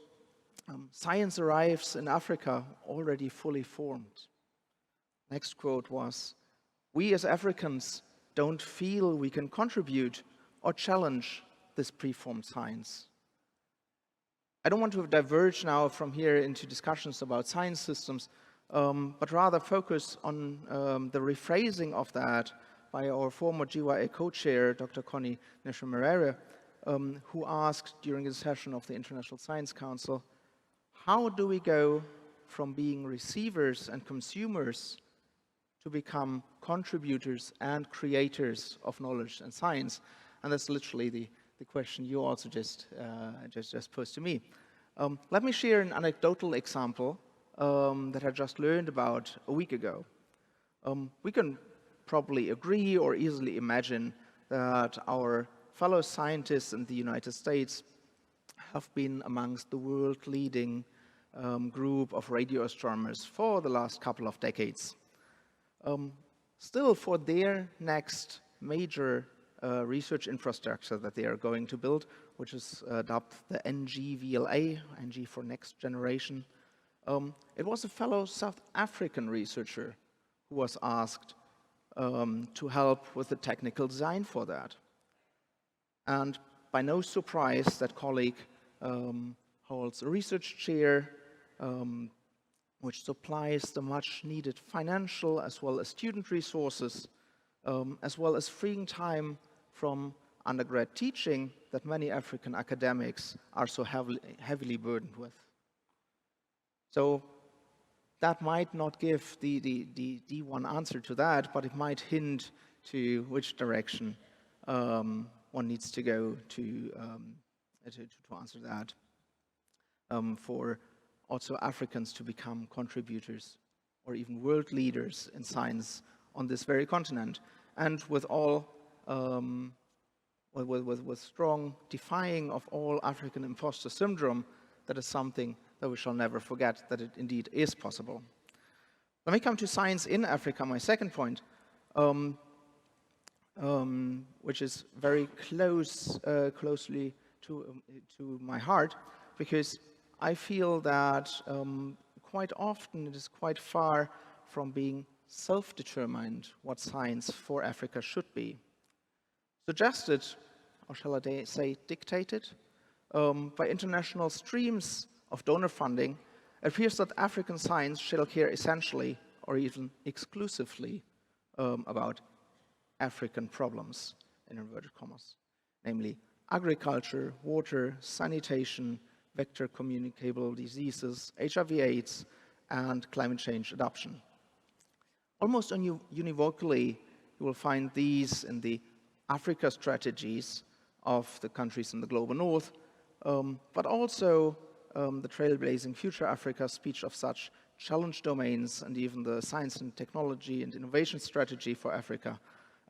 "Science arrives in Africa already fully formed." Next quote was, "We as Africans don't feel we can contribute or challenge this preformed science." I don't want to diverge now from here into discussions about science systems, but rather focus on the rephrasing of that by our former GYA co-chair, Dr. Connie Neshwe-Merere, who asked during a session of the International Science Council, how do we go from being receivers and consumers to become contributors and creators of knowledge and science? And that's literally the question you also just posed to me. Let me share an anecdotal example that I just learned about a week ago. We can probably agree or easily imagine that our fellow scientists in the United States have been amongst the world-leading group of radio astronomers for the last couple of decades. Still, for their next major research infrastructure that they are going to build, which is dubbed the NGVLA, NG for Next Generation. It was a fellow South African researcher who was asked to help with the technical design for that. And by no surprise, that colleague holds a research chair which supplies the much needed financial as well as student resources, as well as freeing time from undergrad teaching that many African academics are so heavily burdened with. So that might not give the one answer to that, but it might hint to which direction one needs to go to answer that, for also Africans to become contributors or even world leaders in science on this very continent. And with all, with strong defying of all African imposter syndrome, that is something that we shall never forget, that it indeed is possible. When we come to science in Africa, my second point, which is very closely to my heart, because I feel that quite often it is quite far from being self-determined what science for Africa should be. Suggested, or shall I say dictated, by international streams of donor funding, it appears that African science shall care essentially, or even exclusively, about African problems, in inverted commas, namely agriculture, water, sanitation, vector communicable diseases, HIV/AIDS, and climate change adoption. Almost univocally, you will find these in the Africa strategies of the countries in the global north, but also the Trailblazing Future Africa speech of such challenge domains, and even the Science and Technology and Innovation Strategy for Africa,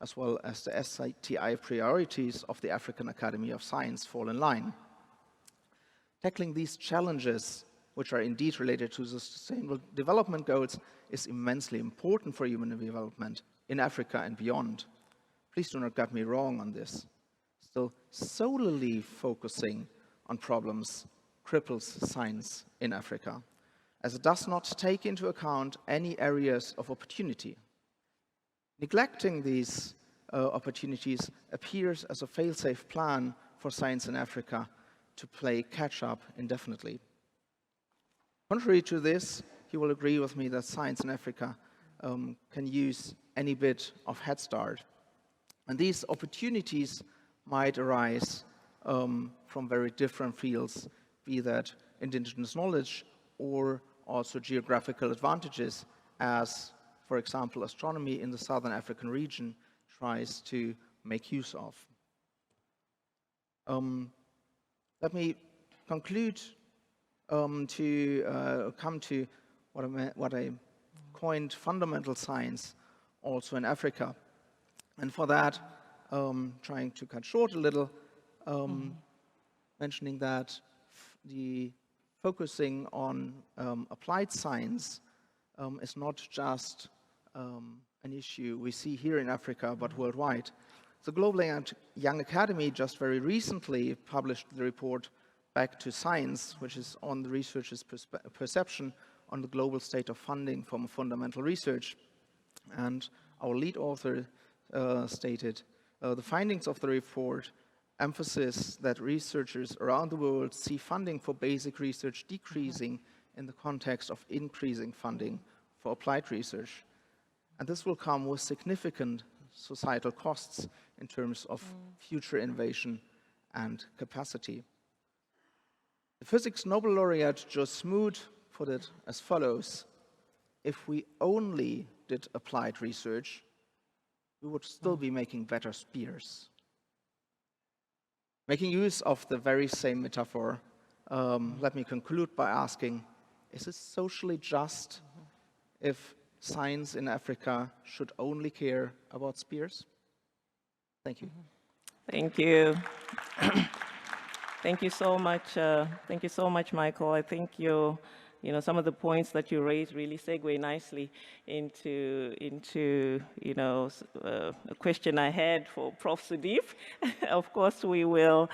as well as the STI priorities of the African Academy of Science fall in line. Tackling these challenges, which are indeed related to the Sustainable Development Goals, is immensely important for human development in Africa and beyond. Please do not get me wrong on this. Still, solely focusing on problems cripples science in Africa, as it does not take into account any areas of opportunity. Neglecting these opportunities appears as a fail-safe plan for science in Africa to play catch-up indefinitely. Contrary to this, you will agree with me that science in Africa can use any bit of head start. And these opportunities might arise from very different fields, be that indigenous knowledge or also geographical advantages, as, for example, astronomy in the Southern African region tries to make use of. Let me conclude to come to what I coined fundamental science also in Africa. And for that, trying to cut short a little, mentioning that the focusing on applied science is not just an issue we see here in Africa, but worldwide. The Global Young Academy just very recently published the report Back to Science, which is on the researcher's perception on the global state of funding for fundamental research. And our lead author stated, the findings of the report emphasize that researchers around the world see funding for basic research decreasing in the context of increasing funding for applied research. And this will come with significant societal costs in terms of future innovation and capacity. The Physics Nobel laureate Joe Smoot put it as follows: if we only did applied research, we would still be making better spears. Making use of the very same metaphor, let me conclude by asking, is it socially just if science in Africa should only care about spears? Thank you. Thank you. Thank you so much. Thank you so much, Michael. I think some of the points that you raised really segue nicely into a question I had for Prof. Sudeep. Of course, we'll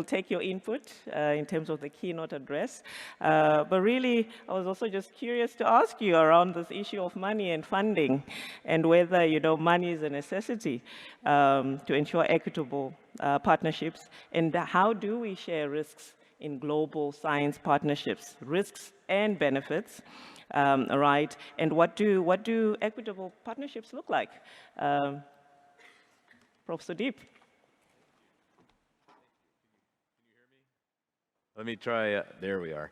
take your input in terms of the keynote address. But really, I was also just curious to ask you around this issue of money and funding, and whether money is a necessity to ensure equitable partnerships, and how do we share risks in global science partnerships, risks and benefits, right? And what do equitable partnerships look like? Prof. Sudeep. Let me try, there we are.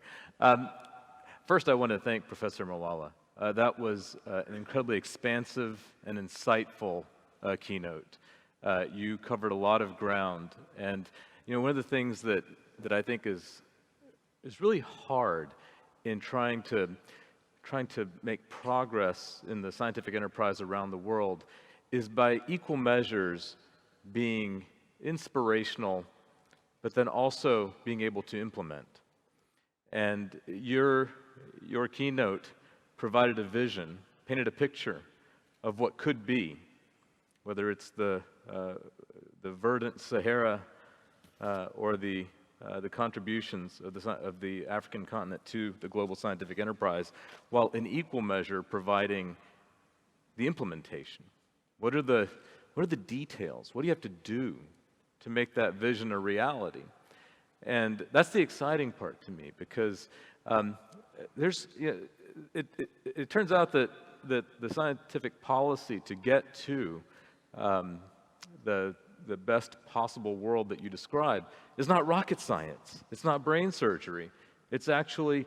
First, I want to thank Professor Mawala. That was an incredibly expansive and insightful keynote. You covered a lot of ground, and one of the things that I think is really hard in trying to trying to make progress in the scientific enterprise around the world is by equal measures being inspirational, but then also being able to implement. And your keynote provided a vision, painted a picture of what could be, whether it's the verdant Sahara or the contributions of the African continent to the global scientific enterprise, while in equal measure providing the implementation. What are the details? What do you have to do to make that vision a reality? And that's the exciting part to me, because it turns out that the scientific policy to get to the best possible world that you describe is not rocket science. It's not brain surgery. It's actually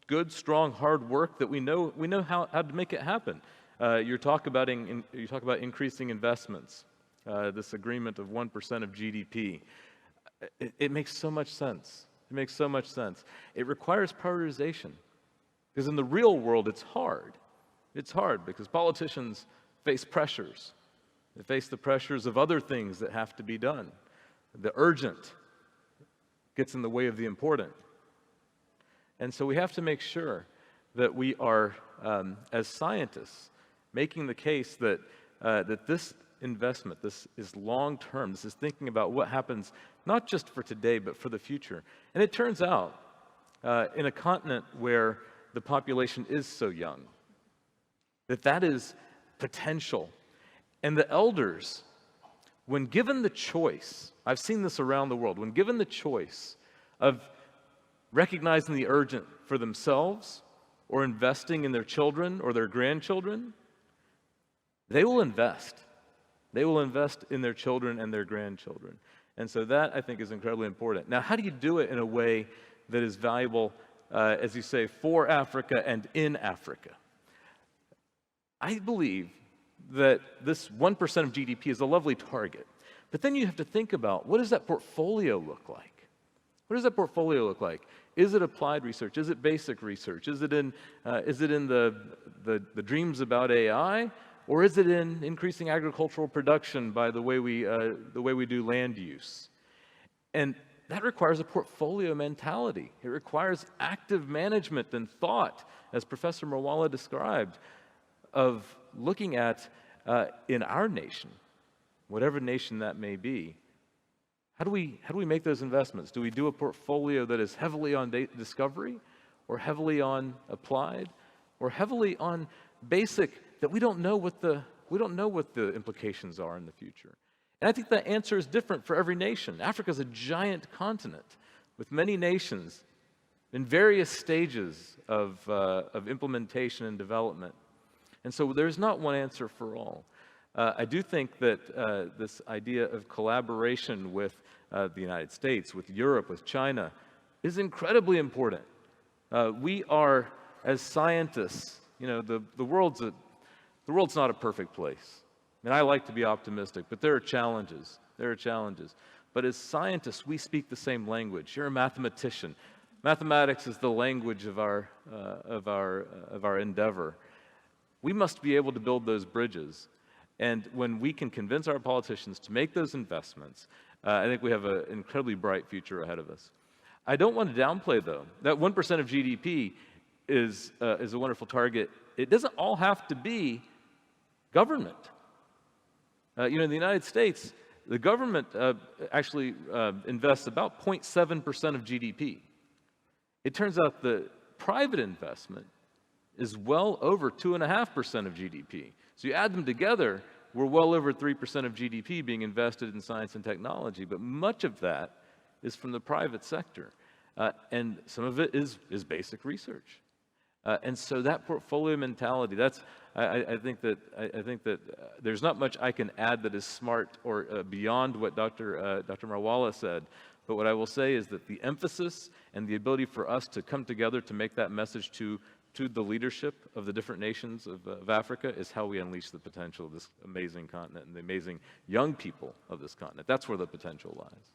good, strong, hard work that we know how to make it happen. You talk about increasing investments, this agreement of 1% of GDP. It makes so much sense. It makes so much sense. It requires prioritization, because in the real world, it's hard. It's hard because politicians face pressures. They face the pressures of other things that have to be done. The urgent gets in the way of the important. And so we have to make sure that we are, as scientists, making the case that this investment, this is long-term, this is thinking about what happens not just for today, but for the future. And it turns out, in a continent where the population is so young, that is potential. And the elders, when given the choice, I've seen this around the world, when given the choice of recognizing the urgent for themselves or investing in their children or their grandchildren, they will invest. They will invest in their children and their grandchildren. And so that, I think, is incredibly important. Now, how do you do it in a way that is valuable, as you say, for Africa and in Africa? I believe that this 1% of GDP is a lovely target. But then you have to think about, what does that portfolio look like? What does that portfolio look like? Is it applied research? Is it basic research? Is it in the dreams about AI? Or is it in increasing agricultural production by the way we do land use? And that requires a portfolio mentality. It requires active management and thought, as Professor Merwalla described, of looking at, in our nation, whatever nation that may be, how do we make those investments? Do we do a portfolio that is heavily on discovery, or heavily on applied, or heavily on basic that we don't know what the implications are in the future? And I think the answer is different for every nation. Africa is a giant continent with many nations in various stages of implementation and development. And so there's not one answer for all. I do think that this idea of collaboration with the United States, with Europe, with China, is incredibly important. We are, as scientists, the world's not a perfect place. And I like to be optimistic, but there are challenges. There are challenges. But as scientists, we speak the same language. You're a mathematician. Mathematics is the language of our endeavor. We must be able to build those bridges. And when we can convince our politicians to make those investments, I think we have an incredibly bright future ahead of us. I don't want to downplay, though, that 1% of GDP is a wonderful target. It doesn't all have to be government. In the United States, the government actually invests about 0.7% of GDP. It turns out the private investment is well over 2.5% of GDP. So you add them together, we're well over 3% of GDP being invested in science and technology, but much of that is from the private sector. And some of it is basic research. And so that portfolio mentality, I think that there's not much I can add that is smart or beyond what Dr. Merwalla said. But what I will say is that the emphasis and the ability for us to come together to make that message to the leadership of the different nations of Africa is how we unleash the potential of this amazing continent and the amazing young people of this continent. That's where the potential lies.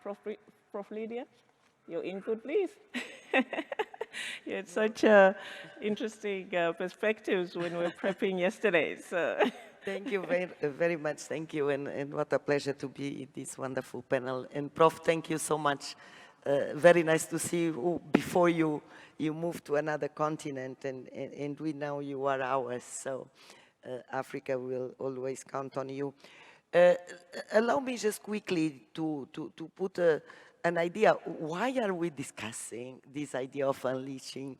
Prof. Lydia, your input, please. You had such interesting perspectives when we were prepping yesterday. So. Thank you very much. Thank you. And what a pleasure to be in this wonderful panel. And Prof, thank you so much. Very nice to see you before you moved to another continent, and we know you are ours. So Africa will always count on you. Allow me just quickly to put an idea. Why are we discussing this idea of unleashing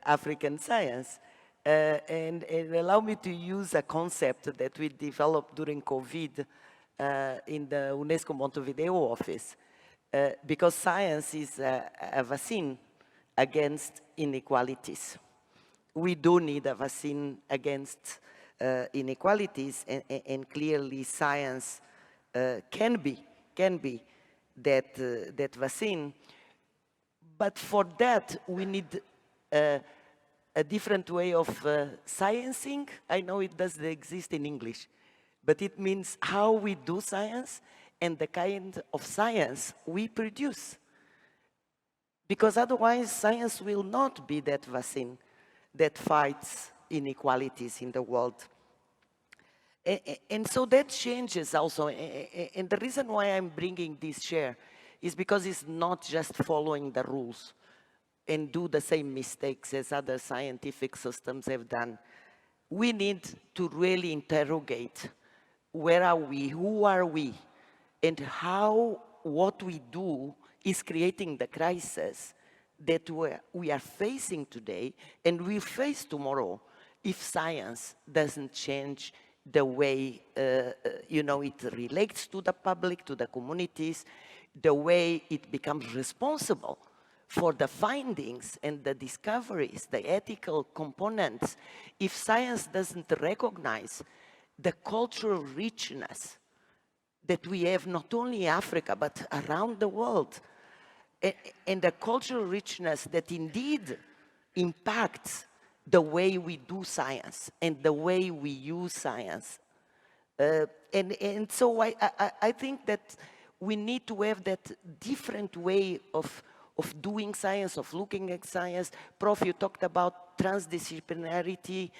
African science? And allow me to use a concept that we developed during COVID in the UNESCO Montevideo office, because science is a vaccine against inequalities. We do need a vaccine against inequalities, and clearly science can be that vaccine. But for that, we need a different way of sciencing. I know it doesn't exist in English, but it means how we do science and the kind of science we produce. Because otherwise, science will not be that vaccine that fights inequalities in the world. And so that changes also. And the reason why I'm bringing this share is because it's not just following the rules and do the same mistakes as other scientific systems have done. We need to really interrogate, where are we, who are we, and how what we do is creating the crisis that we are facing today and we face tomorrow if science doesn't change the way it relates to the public, to the communities, the way it becomes responsible for the findings and the discoveries, the ethical components. If science doesn't recognize the cultural richness that we have not only in Africa, but around the world, and the cultural richness that indeed impacts the way we do science and the way we use science. And so I think that we need to have that different way of doing science, of looking at science. Prof, you talked about transdisciplinarity,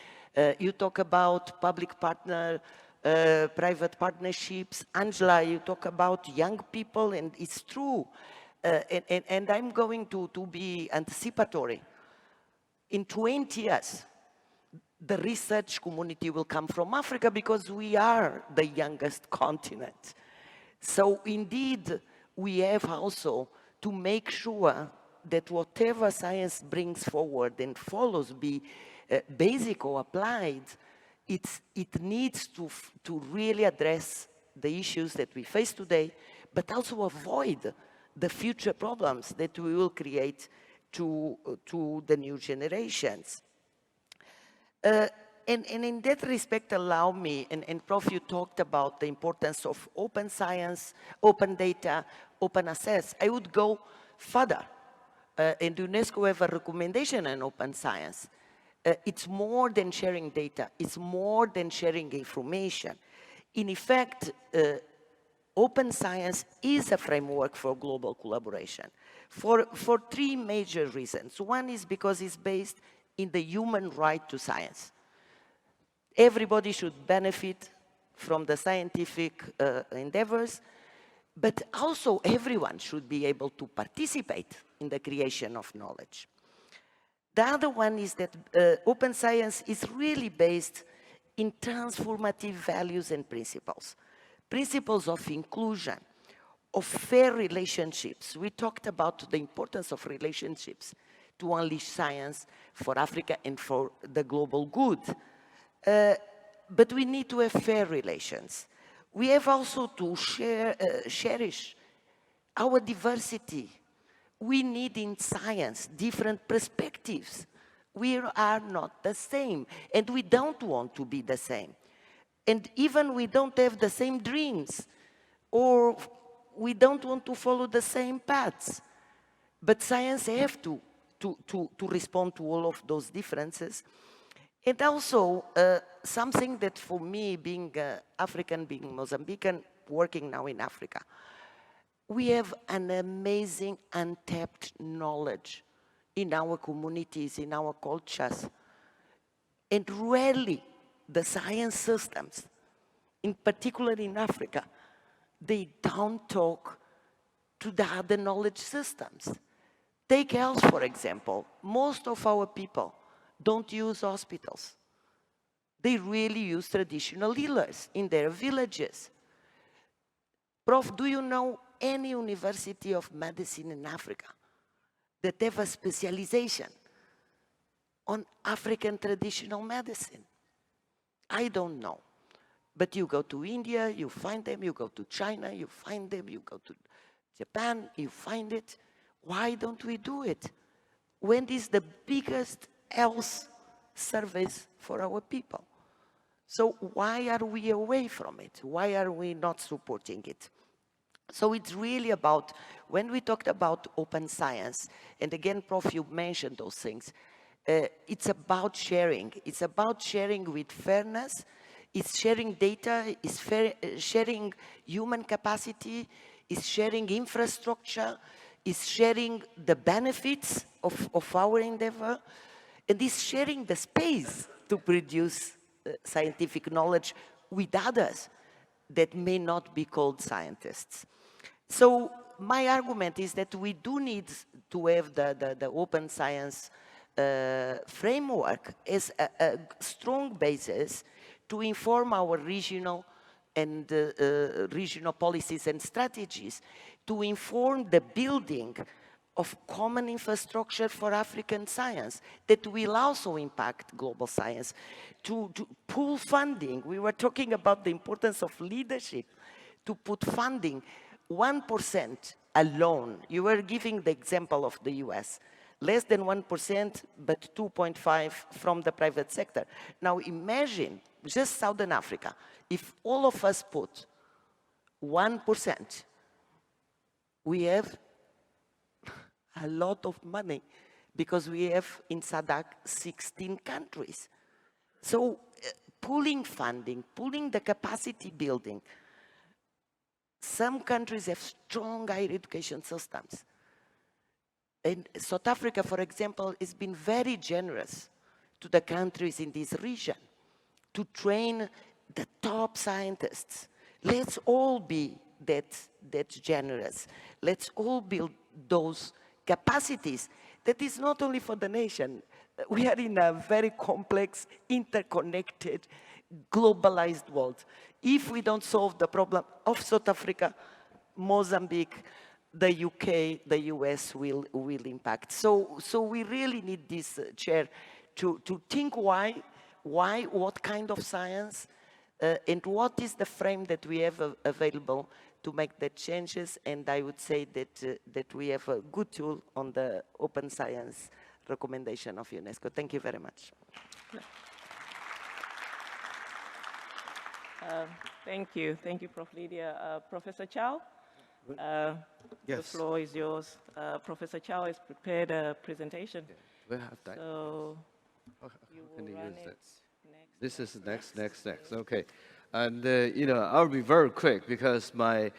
you talk about public partner, private partnerships. Angela, you talk about young people, and it's true. And I'm going to be anticipatory. In 20 years, the research community will come from Africa because we are the youngest continent. So indeed, we have also to make sure that whatever science brings forward and follows, be basic or applied, it needs to really address the issues that we face today, but also avoid the future problems that we will create to the new generations. And in that respect, allow me, and Prof, you talked about the importance of open science, open data, open access. I would go further. And UNESCO have a recommendation on open science. It's more than sharing data. It's more than sharing information. In effect, open science is a framework for global collaboration for three major reasons. One is because it's based in the human right to science. Everybody should benefit from the scientific endeavors, but also everyone should be able to participate in the creation of knowledge. The other one is that open science is really based in transformative values and principles. Principles of inclusion, of fair relationships. We talked about the importance of relationships to unleash science for Africa and for the global good. But we need to have fair relations. We have also to cherish our diversity. We need in science different perspectives. We are not the same, and we don't want to be the same. And even we don't have the same dreams, or we don't want to follow the same paths. But science have to respond to all of those differences. And also, something that for me, being African, being Mozambican, working now in Africa, we have an amazing untapped knowledge in our communities, in our cultures. And rarely the science systems, in particular in Africa, they don't talk to the other knowledge systems. Take health, for example. Most of our people don't use hospitals. They really use traditional healers in their villages. Prof, do you know any university of medicine in Africa that have a specialization on African traditional medicine? I don't know. But you go to India, you find them. You go to China, you find them. You go to Japan, you find it. Why don't we do it? When is the biggest health service for our people? So why are we away from it? Why are we not supporting it? So it's really about, when we talked about open science, and again, Prof, you mentioned those things, it's about sharing. It's about sharing with fairness. It's sharing data, it's sharing human capacity, it's sharing infrastructure, it's sharing the benefits of our endeavor, and it's sharing the space to produce scientific knowledge with others that may not be called scientists. So my argument is that we do need to have the open science framework as a strong basis to inform our regional and regional policies and strategies, to inform the building of common infrastructure for African science that will also impact global science, to pool funding. We were talking about the importance of leadership, to put funding. 1% alone, you were giving the example of the US, less than 1%, but 2.5% from the private sector. Now imagine, just Southern Africa, if all of us put 1%, we have a lot of money because we have in SADC 16 countries. So pooling funding, pooling the capacity building. Some countries have strong higher education systems. And South Africa, for example, has been very generous to the countries in this region to train the top scientists. Let's all be that generous. Let's all build those capacities. That is not only for the nation. We are in a very complex, interconnected, globalized world. If we don't solve the problem of South Africa, Mozambique, the UK, the US will impact. So we really need this chair to think why, what kind of science, and what is the frame that we have available to make the changes. And I would say that we have a good tool on the open science recommendation of UNESCO. Thank you very much. Thank you, Prof. Lydia. Professor Chow, Yes. the floor is yours. Professor Chow has prepared a presentation. We have that. So How you can will you run use it that? next. This is next. Okay, and you know, I'll be very quick because my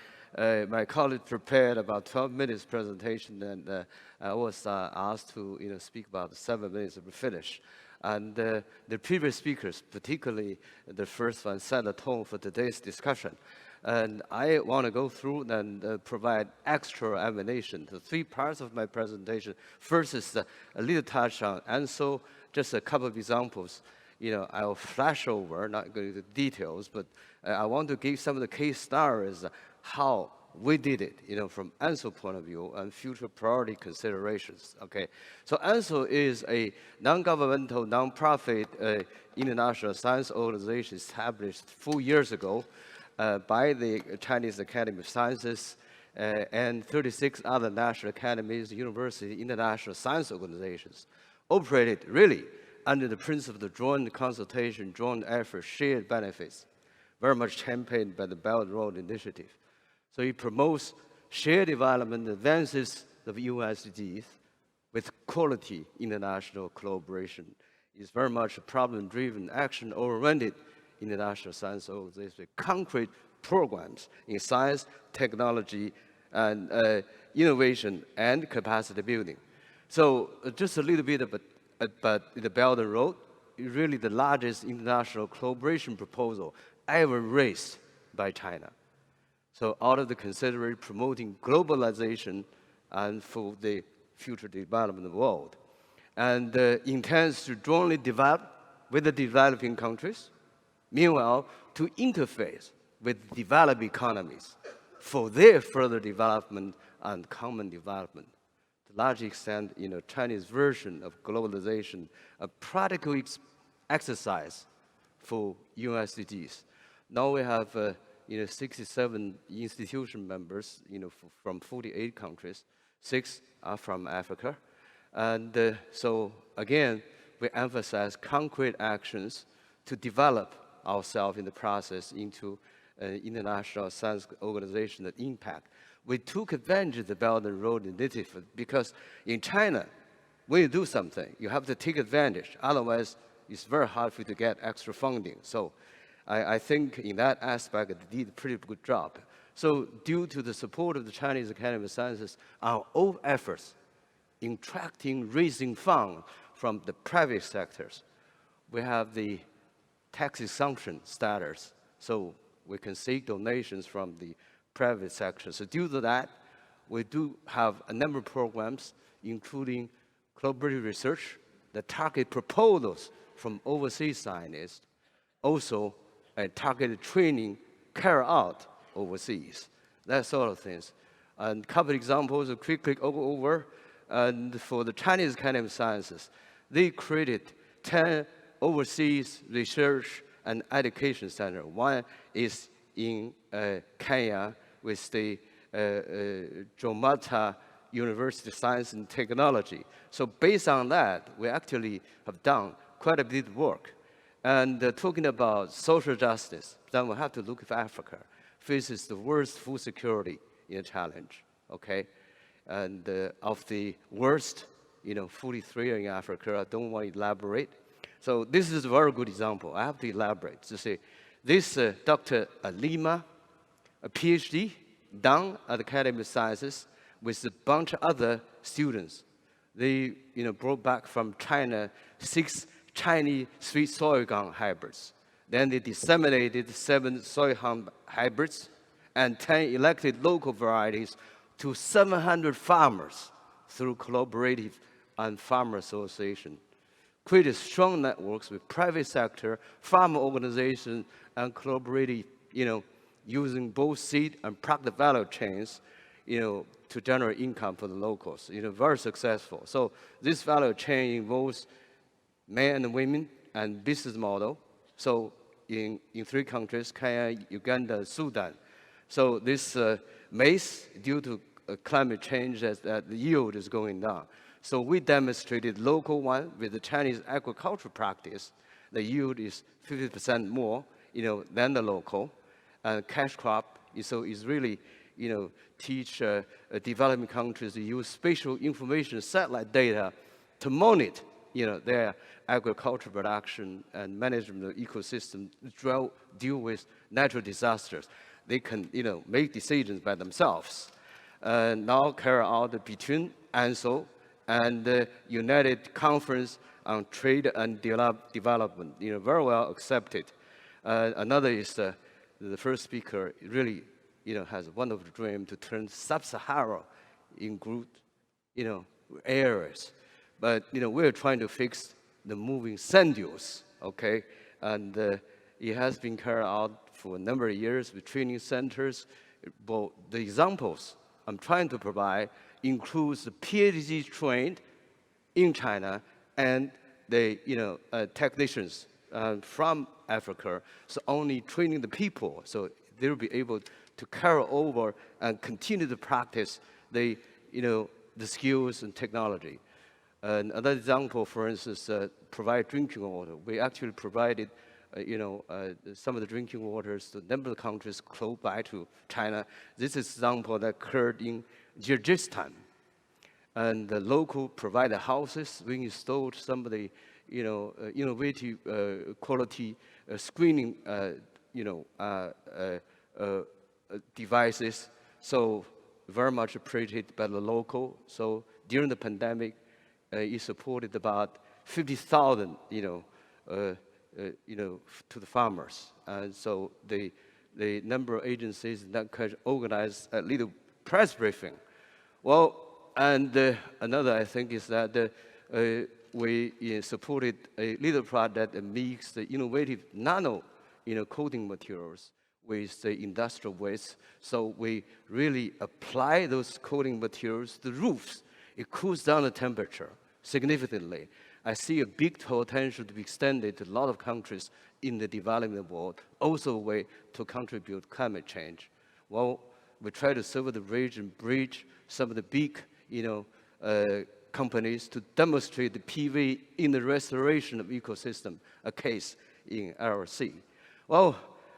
colleague prepared about 12 minutes presentation, and I was asked to speak about 7 minutes to finish. And the previous speakers, particularly the first one, set the tone for today's discussion. And I want to go through and provide extra ammunition. The 3 parts of my presentation. First is a little touch on ANSO, just a couple of examples. I'll flash over, not going into details, but I want to give some of the case stories how we did it, from ANSO point of view and future priority considerations. Okay, so ANSO is a non-governmental, non-profit international science organization established 4 years ago by the Chinese Academy of Sciences and 36 other national academies, universities, international science organizations, operated really under the principle of joint consultation, joint effort, shared benefits, very much championed by the Belt and Road Initiative. So it promotes shared development, advances of USDGs with quality international collaboration. It's very much a problem-driven, action-oriented international science organization with concrete programs in science, technology, and innovation and capacity building. So just a little bit about the Belt and Road, really the largest international collaboration proposal ever raised by China. So out of the consideration promoting globalization and for the future development of the world, and intends to jointly develop with the developing countries, meanwhile to interface with developed economies for their further development and common development. To a large extent, Chinese version of globalization, a practical exercise for UNSDGs. Now we have 67 institution members, from 48 countries. 6 are from Africa. And so again, we emphasize concrete actions to develop ourselves in the process into an international science organization that impact. We took advantage of the Belt and Road Initiative because in China, when you do something, you have to take advantage. Otherwise, it's very hard for you to get extra funding. So I think in that aspect, they did a pretty good job. So due to the support of the Chinese Academy of Sciences, our own efforts in attracting, raising funds from the private sectors, we have the tax exemption status, so we can seek donations from the private sector. So due to that, we do have a number of programs, including collaborative research, that target proposals from overseas scientists, also targeted training carried out overseas, that sort of things. And a couple examples to quickly go over. And for the Chinese Academy of Sciences, they created 10 overseas research and education centers. One is in Kenya with the Jomo University of Science and Technology. So based on that, we actually have done quite a bit of work. And talking about social justice, then we have to look at Africa. Faces the worst food security challenge, okay? And of the worst, 43 in Africa, I don't want to elaborate. So this is a very good example. I have to elaborate to say, this Dr. Lima, a PhD, done at the Academy of Sciences with a bunch of other students. They, brought back from China 6 Chinese sweet sorghum hybrids. Then they disseminated 7 sorghum hybrids and 10 elected local varieties to 700 farmers through collaborative and farmer association. Created strong networks with private sector, farmer organizations, and collaborative, using both seed and product value chains, to generate income for the locals. Very successful. So this value chain involves men and women and business model. So in 3 countries, Kenya, Uganda, Sudan. So this maize, due to climate change, the yield is going down. So we demonstrated local one with the Chinese agricultural practice. The yield is 50% more, than the local. And cash crop, so is really, teach developing countries to use spatial information, satellite data, to monitor, their agricultural production and management of ecosystem, deal with natural disasters. They can, make decisions by themselves. Now carry out between ANSO and the United Conference on Trade and Development, very well accepted. Another is the first speaker really, has a wonderful dream to turn sub-Sahara in good, areas. But, we're trying to fix the moving sand dunes, okay? And it has been carried out for a number of years with training centers. But the examples I'm trying to provide includes the PhD trained in China and the, technicians from Africa. So only training the people, so they'll be able to carry over and continue to practice the, the skills and technology. Another example, for instance, provide drinking water. We actually provided, some of the drinking waters to a number of countries close by to China. This is an example that occurred in Kyrgyzstan. And the local provided houses. We installed some of the, innovative quality screening, devices. So very much appreciated by the local. So during the pandemic, it supported about 50,000, to the farmers. And so the number of agencies that could organize a little press briefing. Well, and another I think is that we supported a little project that makes the innovative nano, coating materials with the industrial waste. So we really apply those coating materials to the roofs. It cools down the temperature significantly. I see a big potential to be extended to a lot of countries in the developing world, also a way to contribute climate change. Well, we try to serve the region, bridge some of the big, companies to demonstrate the PV in the restoration of ecosystem, a case in RC. Well,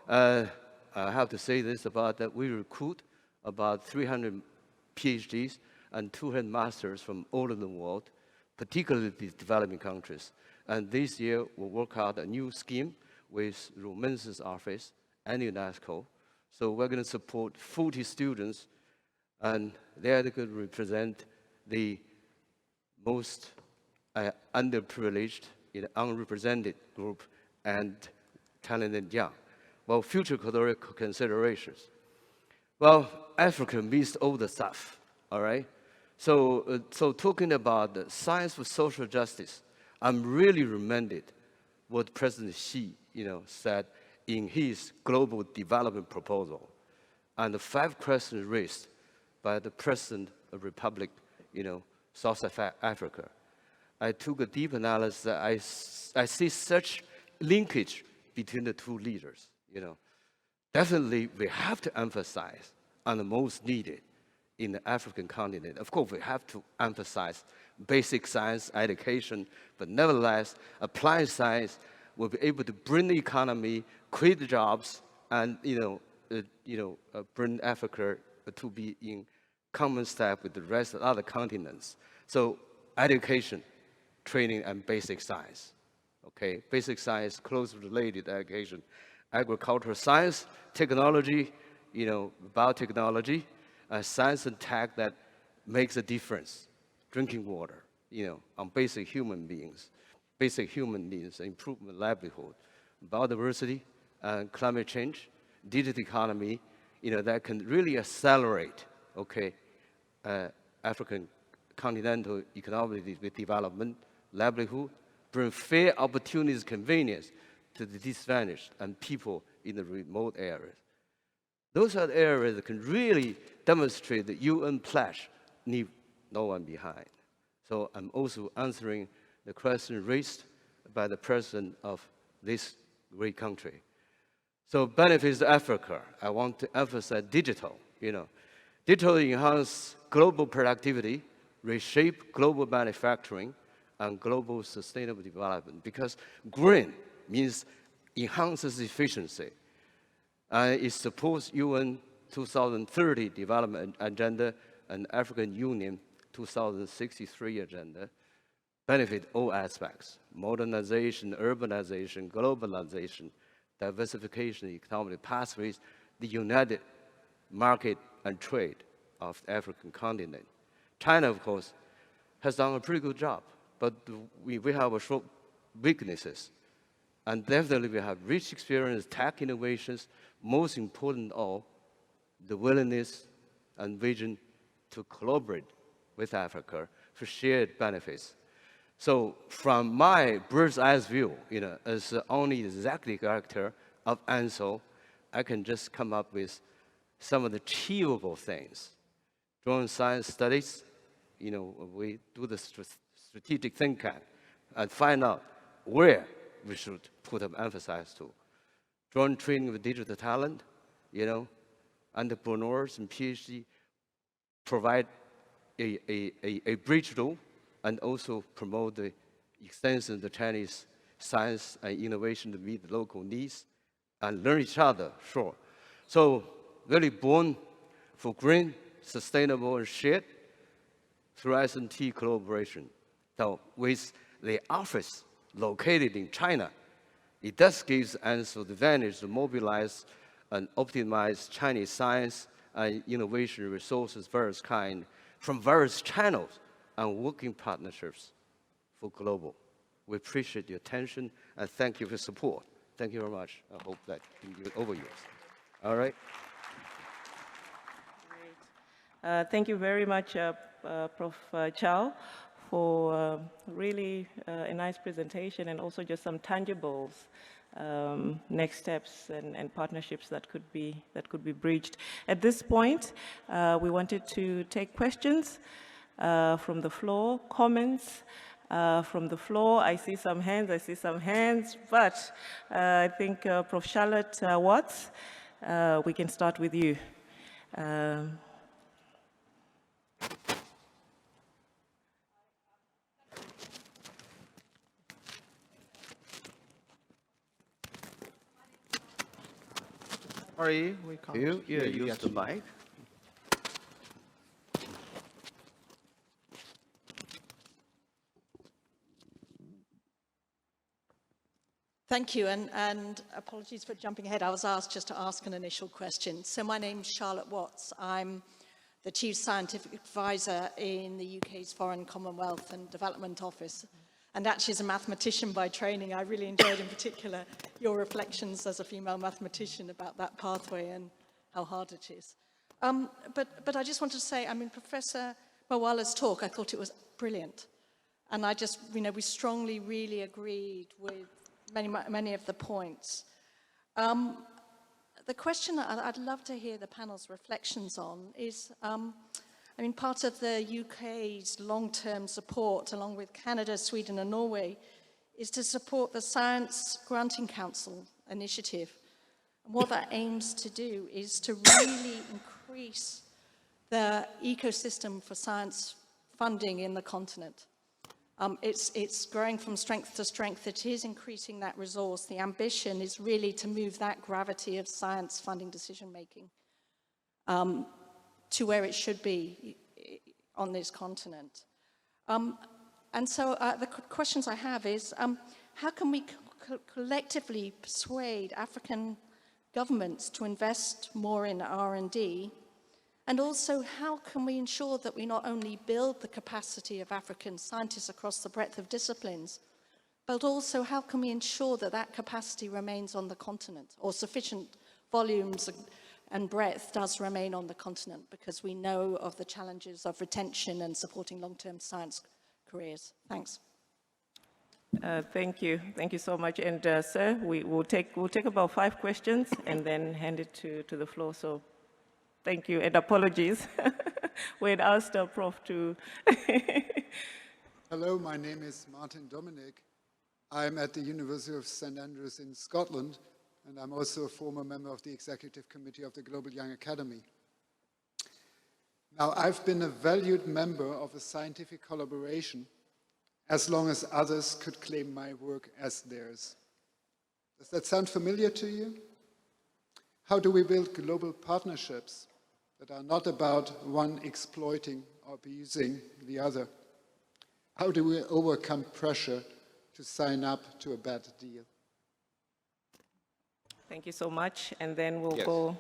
I have to say this about that we recruit about 300 PhDs and 200 masters from all over the world, particularly the developing countries. And this year, we'll work out a new scheme with Roman's office and UNESCO. So we're going to support 40 students, and they're going to represent the most underprivileged, unrepresented group and talented young. Well, future considerations. Well, Africa means all the stuff, all right? So talking about the science for social justice, I'm really reminded what President Xi, said in his global development proposal, and the 5 questions raised by the President of the Republic, South Africa. I took a deep analysis. I see such linkage between the 2 leaders. Definitely we have to emphasize on the most needed in the African continent. Of course, we have to emphasize basic science education, but nevertheless, applied science will be able to bring the economy, create jobs, and bring Africa to be in common step with the rest of other continents. So education, training, and basic science. Okay, basic science, closely related to education, agricultural science, technology, biotechnology, science and tech that makes a difference. Drinking water, on basic human beings, basic human needs, improvement livelihood, biodiversity, climate change, digital economy, that can really accelerate, African continental economic development, livelihood, bring fair opportunities, convenience to the disadvantaged and people in the remote areas. Those are the areas that can really demonstrate the UN pledge, leave no one behind. So I'm also answering the question raised by the president of this great country. So benefits of Africa, I want to emphasize digital, Digital enhance global productivity, reshape global manufacturing, and global sustainable development, because green means enhances efficiency. It supports UN 2030 development agenda and African Union 2063 agenda, benefit all aspects: modernization, urbanization, globalization, diversification, economic pathways, the united market and trade of the African continent. China, of course, has done a pretty good job, but we have short weaknesses. And definitely we have rich experience, tech innovations, most important of all, the willingness and vision to collaborate with Africa for shared benefits. So from my bird's eye view, as the only executive director of ANSO, I can just come up with some of the achievable things. Joint science studies, we do the strategic thinking and find out where we should put an emphasis to. Joint training with digital talent, entrepreneurs and PhD provide a bridge role and also promote the extension of the Chinese science and innovation to meet the local needs and learn each other, sure. So really born for green, sustainable, and shared through S&T collaboration. So with the office located in China, it does give ANSO the advantage to mobilize and optimize Chinese science innovation resources, various kind, from various channels and working partnerships for global. We appreciate your attention and thank you for support. Thank you very much. I hope that can be over yours. All right. Great. Thank you very much, Prof. Chow, for really a nice presentation and also just some tangibles, next steps and partnerships that could be bridged. At this point, we wanted to take questions from the floor, comments from the floor. I see some hands, but I think Prof. Charlotte Watts, we can start with you. Sorry, we can't. You hear you use yet. the mic. Thank you, and apologies for jumping ahead. I was asked just to ask an initial question. So my name's Charlotte Watts. I'm the Chief Scientific Advisor in the UK's Foreign, Commonwealth and Development Office. And actually, as a mathematician by training, I really enjoyed in particular your reflections as a female mathematician about that pathway and how hard it is. But I just wanted to say, I mean, Professor Mawala's talk, I thought it was brilliant. And I just, we strongly really agreed with many of the points. The question I'd love to hear the panel's reflections on is, I mean, part of the UK's long-term support, along with Canada, Sweden, and Norway, is to support the Science Granting Council initiative. And what that aims to do is to really increase the ecosystem for science funding in the continent. It's growing from strength to strength. It is increasing that resource. The ambition is really to move that gravity of science funding decision-making to where it should be on this continent. And so the questions I have is, how can we collectively persuade African governments to invest more in R&D? And also, how can we ensure that we not only build the capacity of African scientists across the breadth of disciplines, but also how can we ensure that that capacity remains on the continent, or sufficient volumes and breadth does remain on the continent, because we know of the challenges of retention and supporting long-term science careers. Thanks. Thank you so much. And sir, we'll take about 5 questions and then hand it to the floor. So thank you and apologies. We had asked Prof to. Hello, my name is Martin Dominic. I'm at the University of St Andrews in Scotland, and I'm also a former member of the Executive Committee of the Global Young Academy. Now, I've been a valued member of a scientific collaboration as long as others could claim my work as theirs. Does that sound familiar to you? How do we build global partnerships that are not about one exploiting or abusing the other? How do we overcome pressure to sign up to a bad deal? Thank you so much, and then we'll go.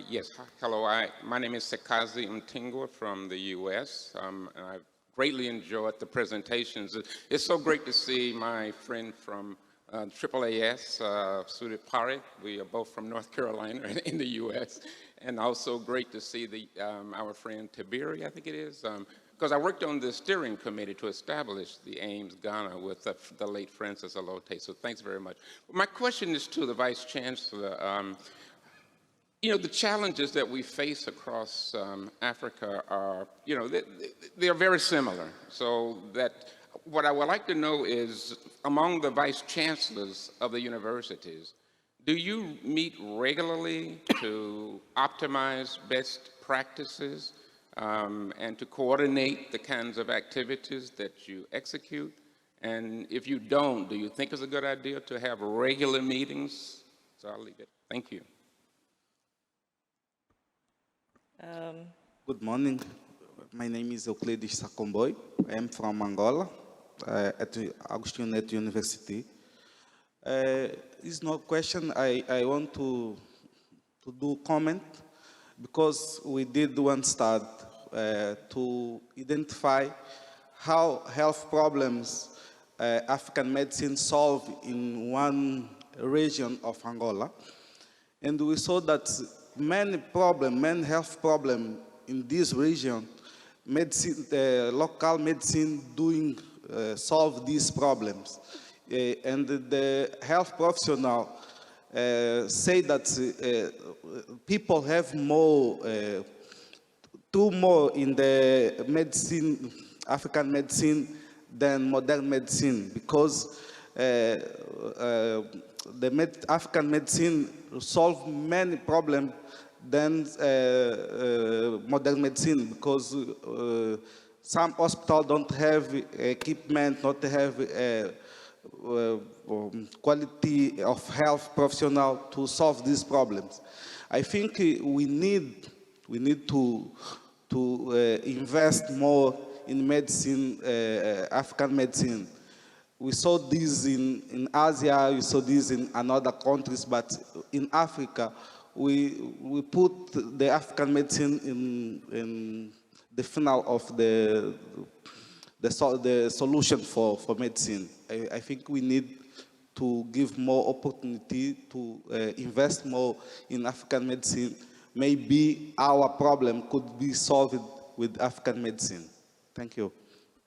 Yes, hello, my name is Sekazi Mtingwa from the US. And I've greatly enjoyed the presentations. It's so great to see my friend from AAAS, Sudip Pari. We are both from North Carolina in the US. And also great to see our friend Tiberi, I think it is, because I worked on the steering committee to establish the AIMS Ghana with the late Francis Alote. So thanks very much. My question is to the Vice Chancellor. The challenges that we face across Africa are, they are very similar. So what I would like to know is, among the Vice Chancellors of the universities, do you meet regularly to optimize best practices and to coordinate the kinds of activities that you execute? And if you don't, do you think it's a good idea to have regular meetings? So I'll leave it. Thank you. Good morning. My name is Euclides Sacomboy. I am from Angola, at Agostinho Neto University. It's no question. I want to do comment because we did one study to identify how health problems African medicine solve in one region of Angola. And we saw that many health problems in this region, local medicine doing solve these problems. And the health professional say that people have more, do more in the medicine, African medicine, than modern medicine, because African medicine solve many problems than modern medicine, because some hospitals don't have equipment, not have quality of health professional to solve these problems. I think we need to invest more in medicine, African medicine. We saw this in Asia, we saw this in other countries, but in Africa, we put the African medicine in the final of the solution for medicine. I think we need to give more opportunity to invest more in African medicine. Maybe our problem could be solved with African medicine. Thank you.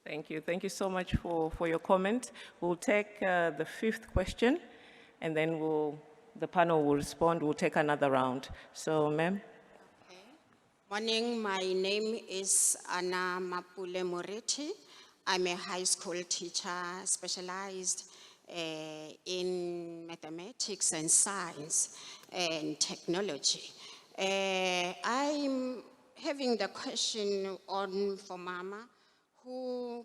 Thank you. Thank you so much for your comment. We'll take the fifth question, and then the panel will respond. We'll take another round. So, ma'am. Okay. Morning. My name is Anna Mapule Moretti. I'm a high school teacher specialized in mathematics and science and technology. I'm having the question for Mama, who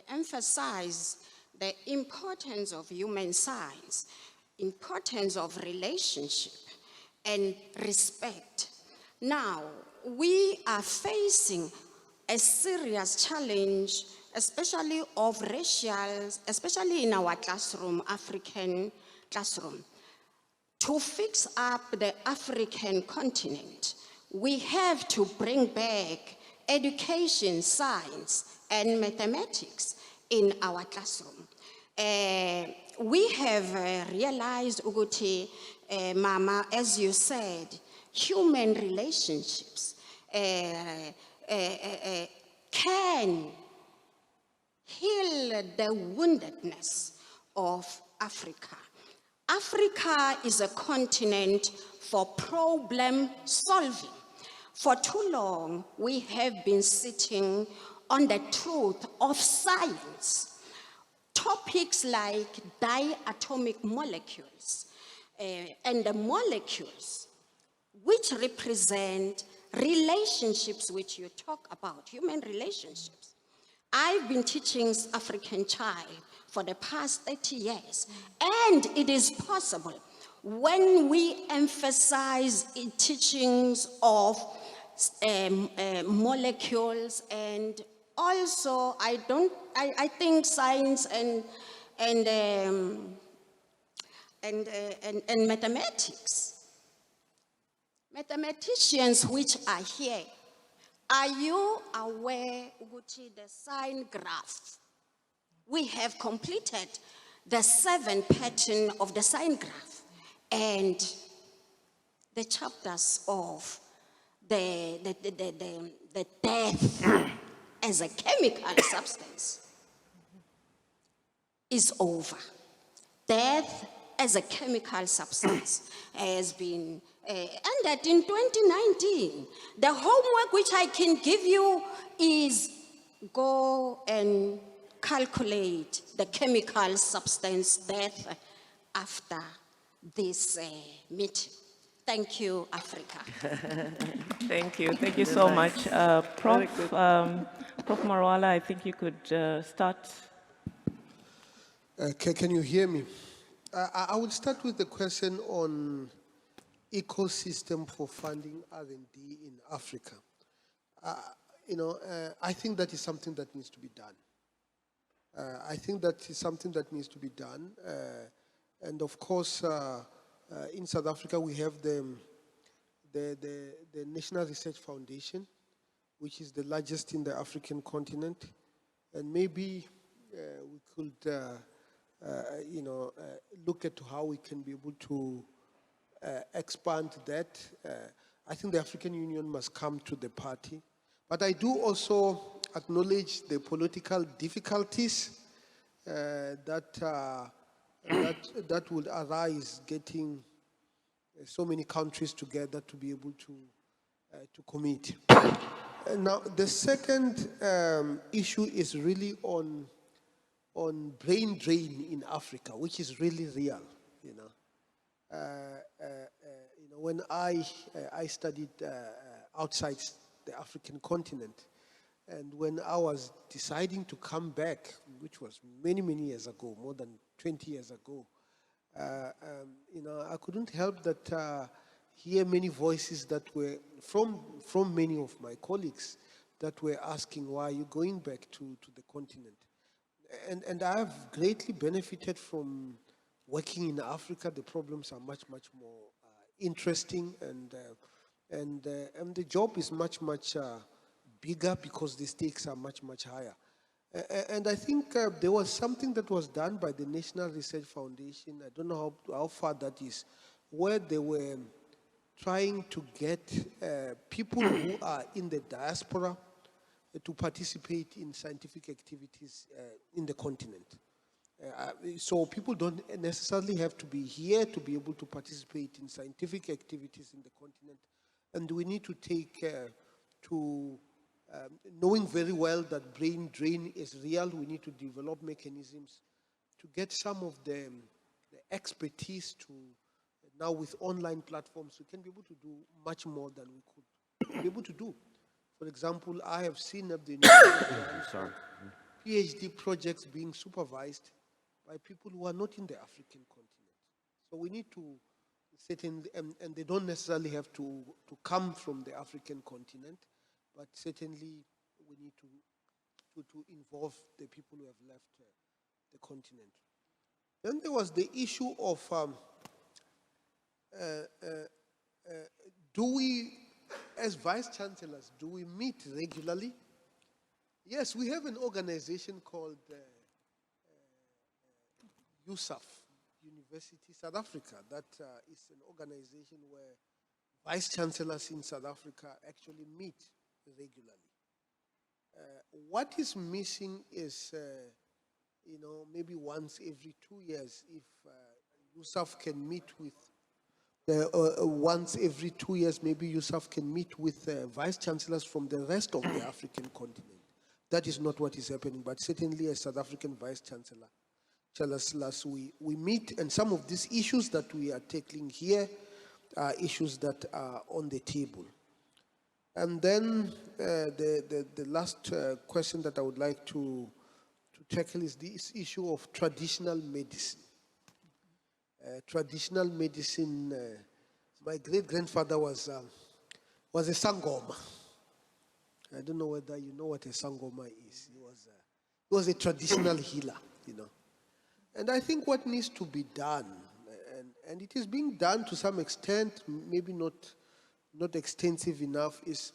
emphasized the importance of human science, importance of relationship and respect. Now, we are facing a serious challenge, especially of racial, especially in our classroom, African classroom. To fix up the African continent, we have to bring back education, science, and mathematics in our classroom. We have realized, Uguti, Mama, as you said, human relationships can heal the woundedness of Africa. Africa is a continent for problem solving. For too long, we have been sitting on the truth of science. Topics like diatomic molecules and the molecules which represent relationships which you talk about, human relationships. I've been teaching African child for the past 30 years, and it is possible when we emphasize in teachings of molecules, and also I think science and mathematics. Mathematicians which are here, are you aware of the sign graph? We have completed the 7 pattern of the sign graph and the chapters of the death as a chemical substance is over. Death as a chemical substance has been ended in 2019. The homework which I can give you is go and calculate the chemical substance death after this meeting. Thank you, Africa. Thank you. Thank you so much. Prof. Marwala, I think you could start. Can you hear me? I will start with the question on ecosystem for funding R&D in Africa. I think that is something that needs to be done. And of course, in South Africa, we have the the National Research Foundation, which is the largest in the African continent, and maybe we could, look at how we can be able to expand that. I think the African Union must come to the party. But I do also acknowledge the political difficulties that would arise getting so many countries together to be able to commit. Now, the second issue is really on brain drain in Africa, which is really real. When I studied outside the African continent, and when I was deciding to come back, which was many, many years ago, more than 20 years ago, I couldn't help that hear many voices that were from many of my colleagues that were asking, why are you going back to the continent? And I have greatly benefited from working in Africa. The problems are much, much more interesting, and the job is much, much bigger because the stakes are much, much higher. And I think there was something that was done by the National Research Foundation, I don't know how far that is, where they were trying to get people who are in the diaspora to participate in scientific activities in the continent. So people don't necessarily have to be here to be able to participate in scientific activities in the continent. And we need to take to knowing very well that brain drain is real, we need to develop mechanisms to get some of the expertise to, now with online platforms, we can be able to do much more than we could be able to do. For example, I have seen of the PhD projects being supervised by people who are not in the African continent. So we need to certainly, and they don't necessarily have to come from the African continent, but certainly we need to involve the people who have left the continent. Then there was the issue of do we, as vice chancellors, do we meet regularly? Yes, we have an organization called USAF, University South Africa. That is an organization where vice chancellors in South Africa actually meet regularly. What is missing is, maybe once every 2 years, if USAF can meet with, once every 2 years, maybe USAF can meet with vice chancellors from the rest of the African continent. That is not what is happening, but certainly as South African vice chancellors, we meet, and some of these issues that we are tackling here are issues that are on the table. And then the last question that I would like to tackle is this issue of traditional medicine. Traditional medicine, my great-grandfather was a Sangoma. I don't know whether you know what a Sangoma is. He was a traditional healer, And I think what needs to be done, and it is being done to some extent, maybe not extensive enough, is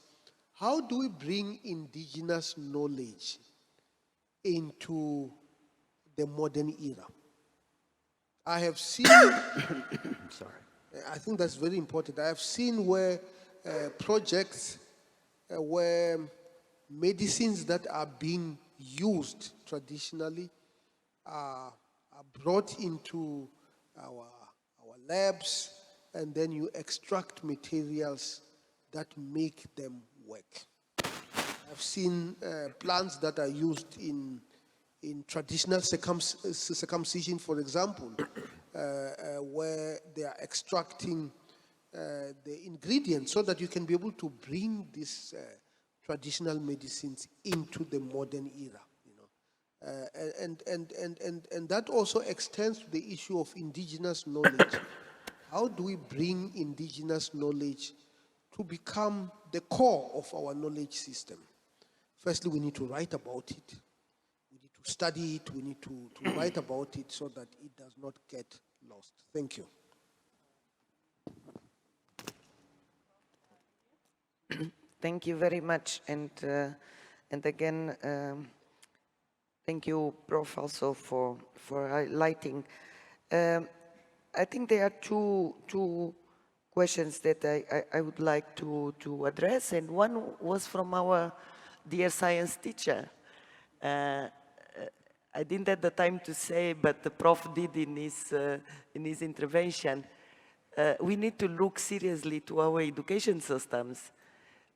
how do we bring indigenous knowledge into the modern era? I have seen, I think that's very important. I have seen where projects where medicines that are being used traditionally are brought into our labs, and then you extract materials that make them work. I've seen plants that are used in traditional circumcision, for example, where they are extracting the ingredients so that you can be able to bring these traditional medicines into the modern era. And that also extends to the issue of indigenous knowledge. How do we bring indigenous knowledge to become the core of our knowledge system? Firstly, we need to write about it. We need to study it. We need to write about it so that it does not get lost. Thank you. Thank you very much. And again, thank you, Prof, also for highlighting. I think there are two questions that I would like to address, and one was from our dear science teacher. I didn't have the time to say, but the Prof did in his intervention. We need to look seriously to our education systems,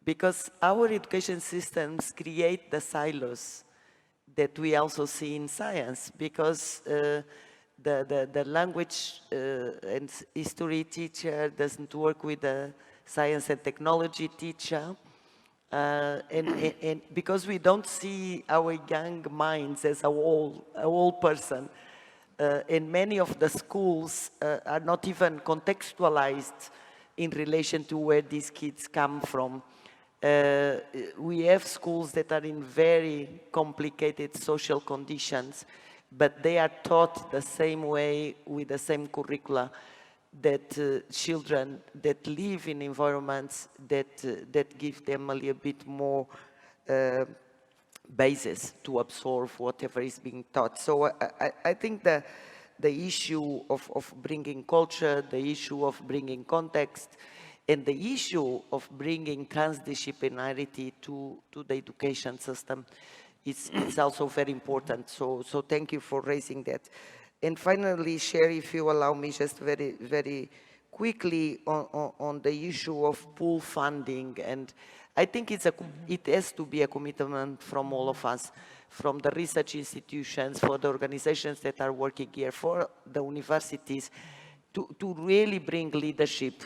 because our education systems create the silos that we also see in science, because the language and history teacher doesn't work with the science and technology teacher. And because we don't see our young minds as a whole person, and many of the schools are not even contextualized in relation to where these kids come from. We have schools that are in very complicated social conditions, but they are taught the same way with the same curricula that children that live in environments that give them a little bit more basis to absorb whatever is being taught. So I think the issue of bringing culture, the issue of bringing context, and the issue of bringing transdisciplinarity to the education system is also very important. So thank you for raising that. And finally, Sherry, if you allow me just very, very quickly on the issue of pool funding. And I think it has to be a commitment from all of us, from the research institutions, for the organizations that are working here, for the universities, to really bring leadership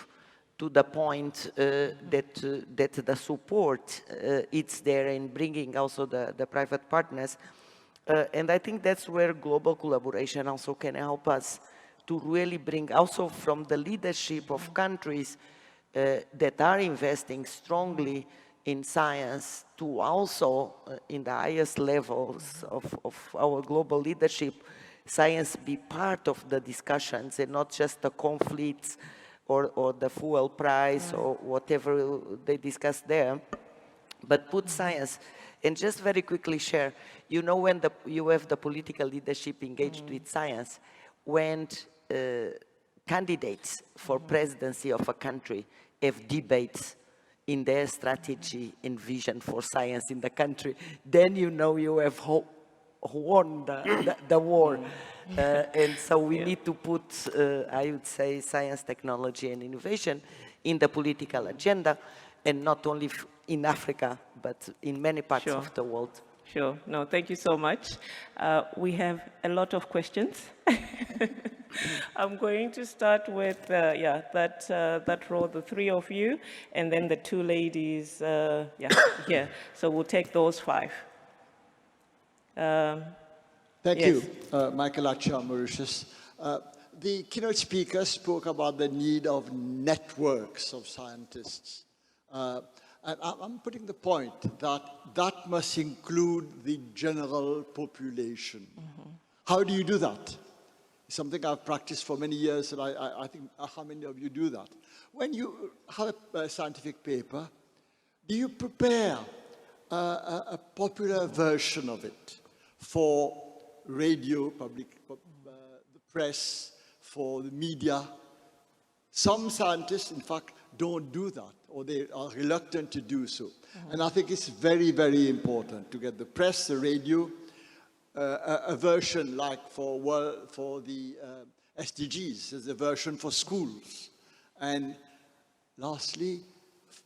to the point that the support it's there, in bringing also the private partners. And I think that's where global collaboration also can help us to really bring, also from the leadership of countries that are investing strongly in science, to also in the highest levels of our global leadership, science be part of the discussions and not just the conflicts or the fuel price or whatever they discuss there, but put science. And just very quickly share, you know, when you have the political leadership engaged with science, when candidates for presidency of a country have debates in their strategy and vision for science in the country, then you know you have won the war. And so we need to put, I would say, science, technology, and innovation in the political agenda, and not only in Africa, but in many parts of the world. Sure. No, thank you so much. We have a lot of questions. I'm going to start with, that row, the three of you, and then the two ladies, here. So we'll take those five. Thank you, Michael Acha, Mauritius. The keynote speaker spoke about the need of networks of scientists. And I'm putting the point that must include the general population. How do you do that? It's something I've practiced for many years, and I think how many of you do that? When you have a scientific paper, do you prepare a popular version of it for radio, the press, for the media? Some scientists, in fact, don't do that, or they are reluctant to do so. And I think it's very, very important to get the press, the radio, a version like for the SDGs, there's a version for schools. And lastly,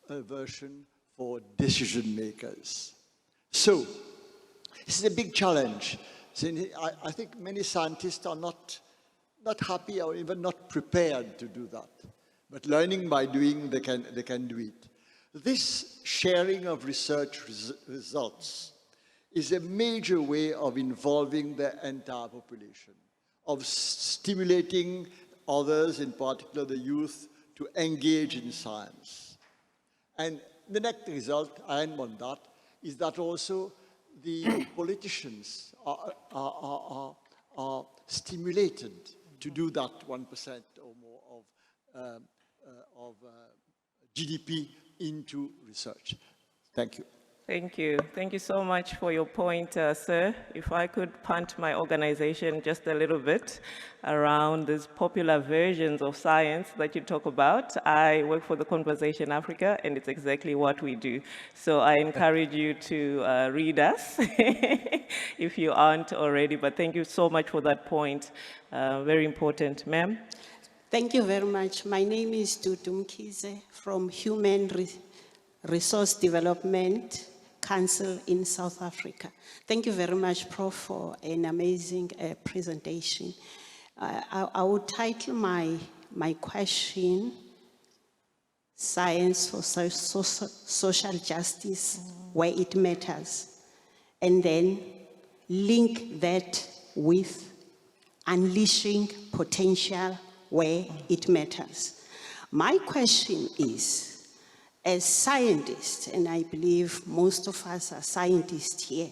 a version for decision makers. So, this is a big challenge. So I think many scientists are not happy or even not prepared to do that. But learning by doing, they can do it. This sharing of research results is a major way of involving the entire population, of stimulating others, in particular the youth, to engage in science. And the net result, I end on that, is that also the politicians are stimulated to do that 1% or more of GDP into research. Thank you. Thank you. Thank you so much for your point, sir. If I could punt my organization just a little bit around these popular versions of science that you talk about. I work for the Conversation Africa, and it's exactly what we do. So I encourage you to read us if you aren't already, but thank you so much for that point. Very important. Ma'am? Thank you very much. My name is Dudu Mkhize from Human Resource Development Council in South Africa. Thank you very much, Prof, for an amazing presentation. I would title my question, Science for Social Justice, Where It Matters, and then link that with unleashing potential where it matters. My question is, as scientists, and I believe most of us are scientists here,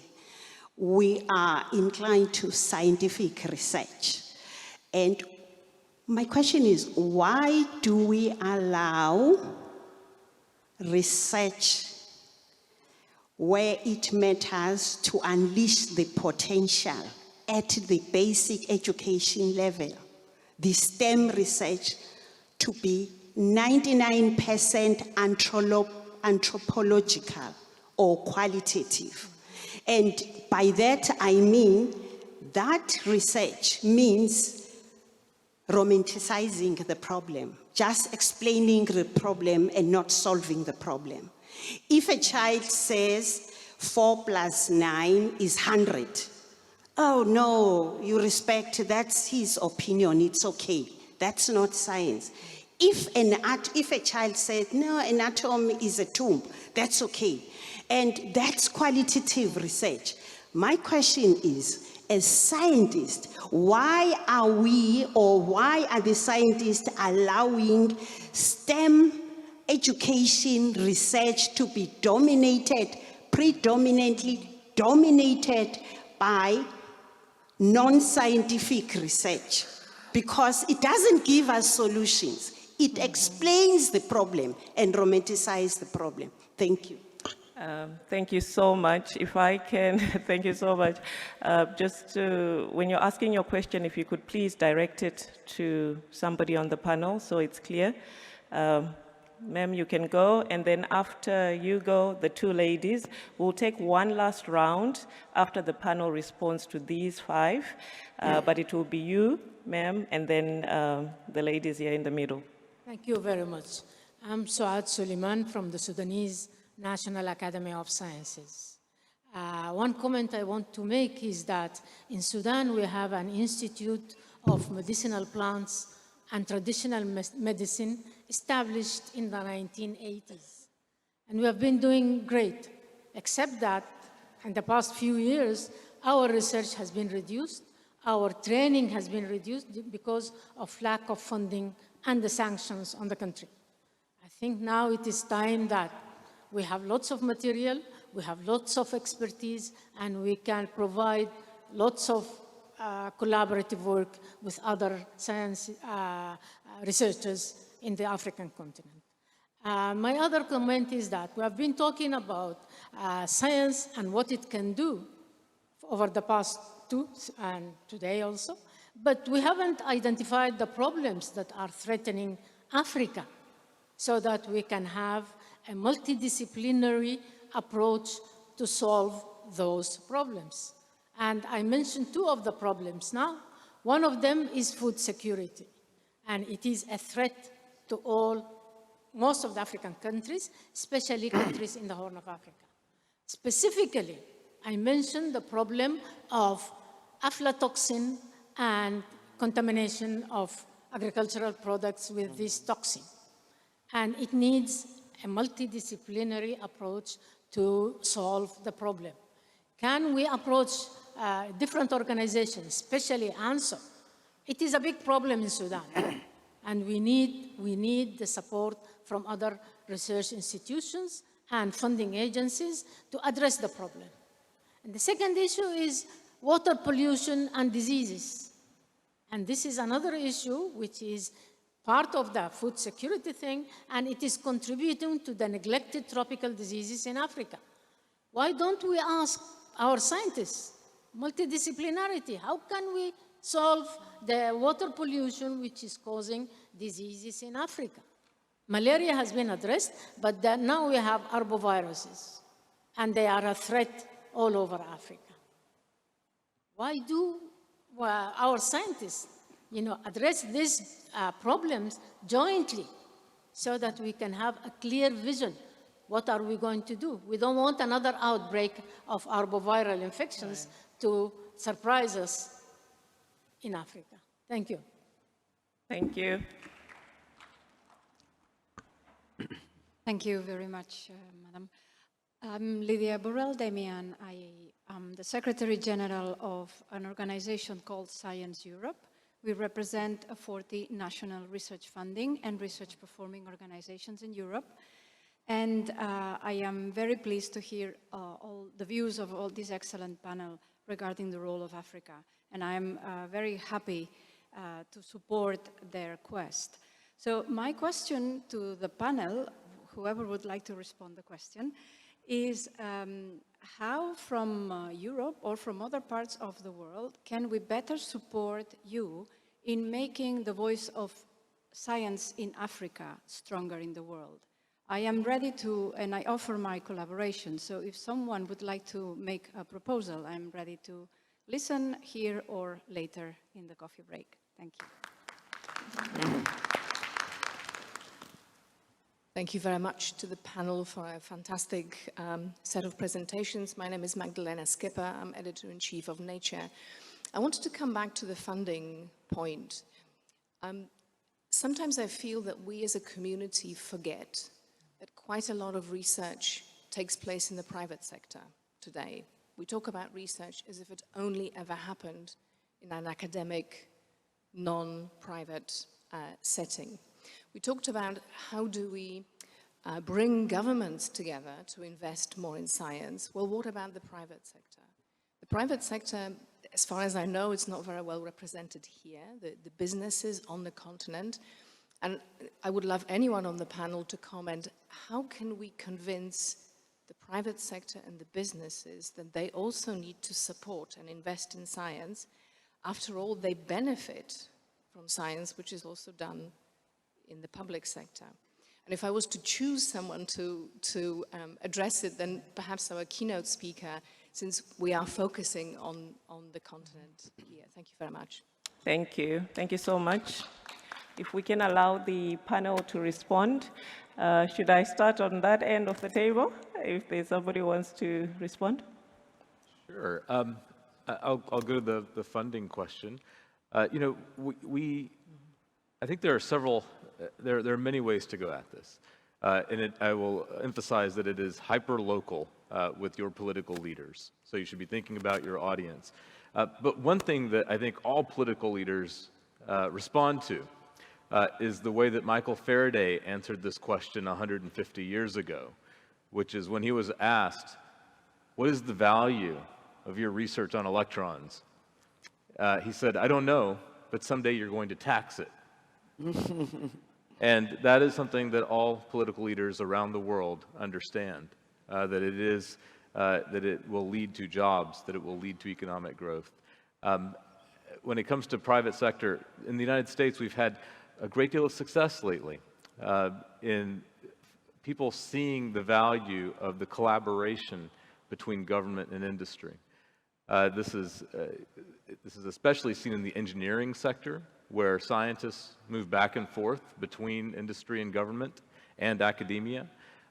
we are inclined to scientific research. And my question is, why do we allow research where it matters to unleash the potential at the basic education level, the STEM research, to be 99% anthropological or qualitative? And by that I mean that research means romanticizing the problem, just explaining the problem and not solving the problem. If a child says 4 + 9 is 100, oh no, you respect, that's his opinion, it's okay. That's not science. If a child says, no, an atom is a tomb, that's okay. And that's qualitative research. My question is, as scientists, why are we, or why are the scientists allowing STEM education research to be predominantly dominated by non-scientific research? Because it doesn't give us solutions. It explains the problem and romanticizes the problem. Thank you. Thank you so much. If I can, thank you so much. When you're asking your question, if you could please direct it to somebody on the panel so it's clear. Ma'am, you can go, and then after you go, the two ladies, we'll take one last round after the panel responds to these 5, but it will be you, ma'am, and then the ladies here in the middle. Thank you very much. I'm Suad Suleiman from the Sudanese National Academy of Sciences. One comment I want to make is that in Sudan we have an Institute of Medicinal Plants and Traditional Medicine established in the 1980s. And we have been doing great, except that in the past few years, our research has been reduced, our training has been reduced because of lack of funding and the sanctions on the country. I think now it is time that we have lots of material, we have lots of expertise, and we can provide lots of collaborative work with other science researchers in the African continent. My other comment is that we have been talking about science and what it can do over the past 2 and today also, but we haven't identified the problems that are threatening Africa so that we can have a multidisciplinary approach to solve those problems. And I mentioned 2 of the problems now. One of them is food security, and it is a threat to most of the African countries, especially countries in the Horn of Africa. Specifically, I mentioned the problem of aflatoxin and contamination of agricultural products with this toxin. And it needs a multidisciplinary approach to solve the problem. Can we approach different organizations, especially ANSO? It is a big problem in Sudan, and we need the support from other research institutions and funding agencies to address the problem. And the second issue is water pollution and diseases. And this is another issue which is part of the food security thing, and it is contributing to the neglected tropical diseases in Africa. Why don't we ask our scientists, multidisciplinarity, how can we solve the water pollution which is causing diseases in Africa? Malaria has been addressed, but now we have arboviruses, and they are a threat all over Africa. Why do our scientists, address these problems jointly so that we can have a clear vision? What are we going to do? We don't want another outbreak of arboviral infections to surprise us in Africa. Thank you. Thank you. Thank you very much, Madam. I'm Lydia Burrell-Demian. I am the Secretary General of an organization called Science Europe. We represent 40 national research funding and research performing organizations in Europe. And I am very pleased to hear all the views of all this excellent panel regarding the role of Africa. And I'm very happy to support their quest. So my question to the panel, whoever would like to respond to the question, is how from Europe or from other parts of the world can we better support you in making the voice of science in Africa stronger in the world? I am ready to, and I offer my collaboration, so if someone would like to make a proposal, I'm ready to listen here or later in the coffee break. Thank you. Thank you very much to the panel for a fantastic set of presentations. My name is Magdalena Skipper. I'm editor-in-chief of Nature. I wanted to come back to the funding point. Sometimes I feel that we as a community forget that quite a lot of research takes place in the private sector today. We talk about research as if it only ever happened in an academic, non-private setting. We talked about how do we bring governments together to invest more in science. Well, what about the private sector? The private sector, as far as I know, it's not very well represented here, the businesses on the continent. And I would love anyone on the panel to comment, how can we convince the private sector and the businesses that they also need to support and invest in science? After all, they benefit from science, which is also done in the public sector. And if I was to choose someone to address it, then perhaps our keynote speaker, since we are focusing on the continent here. Thank you very much. Thank you. Thank you so much. If we can allow the panel to respond, should I start on that end of the table, if there's somebody who wants to respond? Sure. I'll go to the funding question. I think there are several, there are many ways to go at this. And I will emphasize that it is hyper-local with your political leaders. So you should be thinking about your audience. But one thing that I think all political leaders respond to is the way that Michael Faraday answered this question 150 years ago, which is when he was asked, what is the value of your research on electrons? He said, I don't know, but someday you're going to tax it. And that is something that all political leaders around the world understand, that it is, that it will lead to jobs, that it will lead to economic growth. When it comes to private sector, in the United States, we've had a great deal of success lately in people seeing the value of the collaboration between government and industry. This is especially seen in the engineering sector, where scientists move back and forth between industry and government and academia.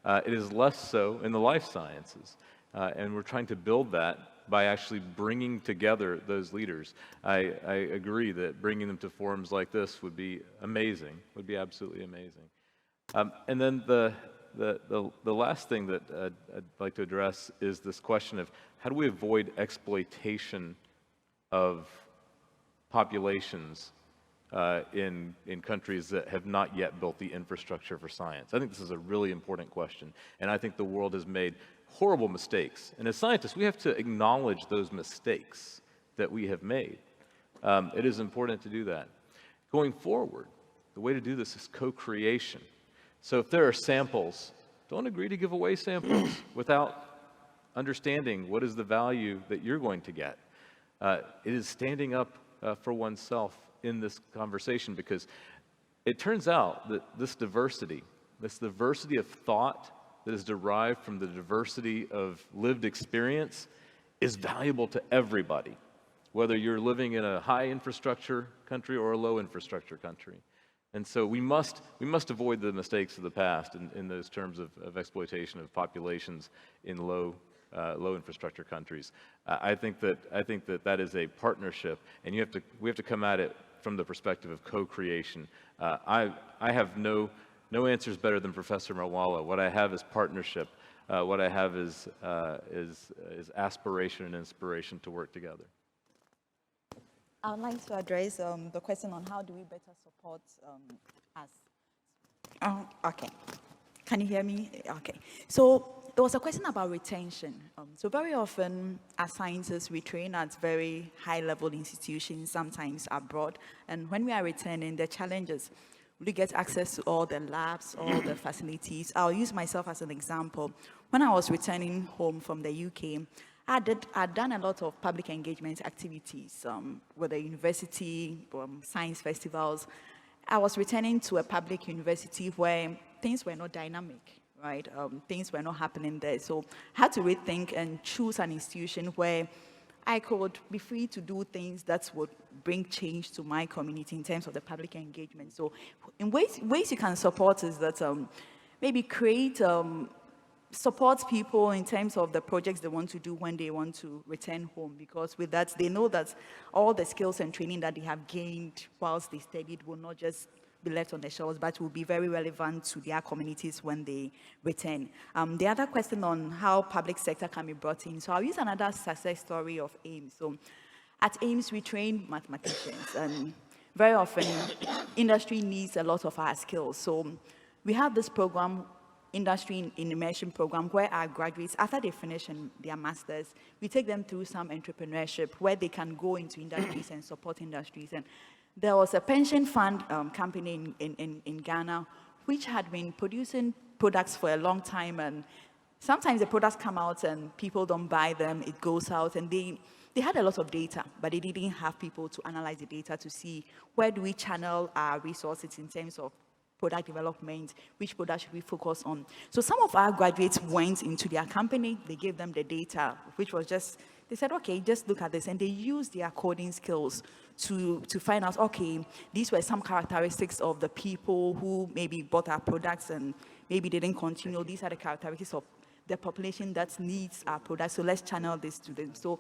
It is less so in the life sciences. And we're trying to build that by actually bringing together those leaders. I agree that bringing them to forums like this would be amazing, would be absolutely amazing. And then the last thing that I'd like to address is this question of how do we avoid exploitation of populations in countries that have not yet built the infrastructure for science? I think this is a really important question, and I think the world has made horrible mistakes. And as scientists, we have to acknowledge those mistakes that we have made. It is important to do that. Going forward, the way to do this is co-creation. So if there are samples, don't agree to give away samples without understanding what is the value that you're going to get. It is standing up for oneself in this conversation, because it turns out that this diversity of thought that is derived from the diversity of lived experience is valuable to everybody, whether you're living in a high infrastructure country or a low infrastructure country. And so we must avoid the mistakes of the past in those terms of exploitation of populations in low infrastructure countries. I think that is a partnership, and we have to come at it from the perspective of co-creation. I have no answers better than Professor Mawala. What I have is partnership. What I have is aspiration and inspiration to work together. I would like to address the question on how do we better support us. Okay. Can you hear me? Okay. So there was a question about retention. So very often as scientists, we train at very high-level institutions, sometimes abroad. And when we are returning, the challenges, we get access to all the labs, all the facilities. I'll use myself as an example. When I was returning home from the UK, I'd done a lot of public engagement activities with the university, science festivals. I was returning to a public university where things were not dynamic, right? Things were not happening there. So I had to rethink and choose an institution where I could be free to do things that would bring change to my community in terms of the public engagement. So in ways you can support is that maybe create support people in terms of the projects they want to do when they want to return home, because with that, they know that all the skills and training that they have gained whilst they studied will not just be left on the shelves, but will be very relevant to their communities when they return. The other question on how public sector can be brought in. So I'll use another success story of AIMS. So at AIMS, we train mathematicians, and very often industry needs a lot of our skills. So we have this program, Industry in Immersion program, where our graduates, after they finish their masters, we take them through some entrepreneurship where they can go into industries and support industries. And there was a pension fund company in Ghana which had been producing products for a long time, and sometimes the products come out and people don't buy them, it goes out, and they had a lot of data, but they didn't have people to analyze the data to see where do we channel our resources in terms of product development, which product should we focus on. So some of our graduates went into their company, they gave them the data, which was just, they said, okay, just look at this, and they used their coding skills to find out, okay, these were some characteristics of the people who maybe bought our products and maybe didn't continue. These are the characteristics of the population that needs our products, so let's channel this to them. So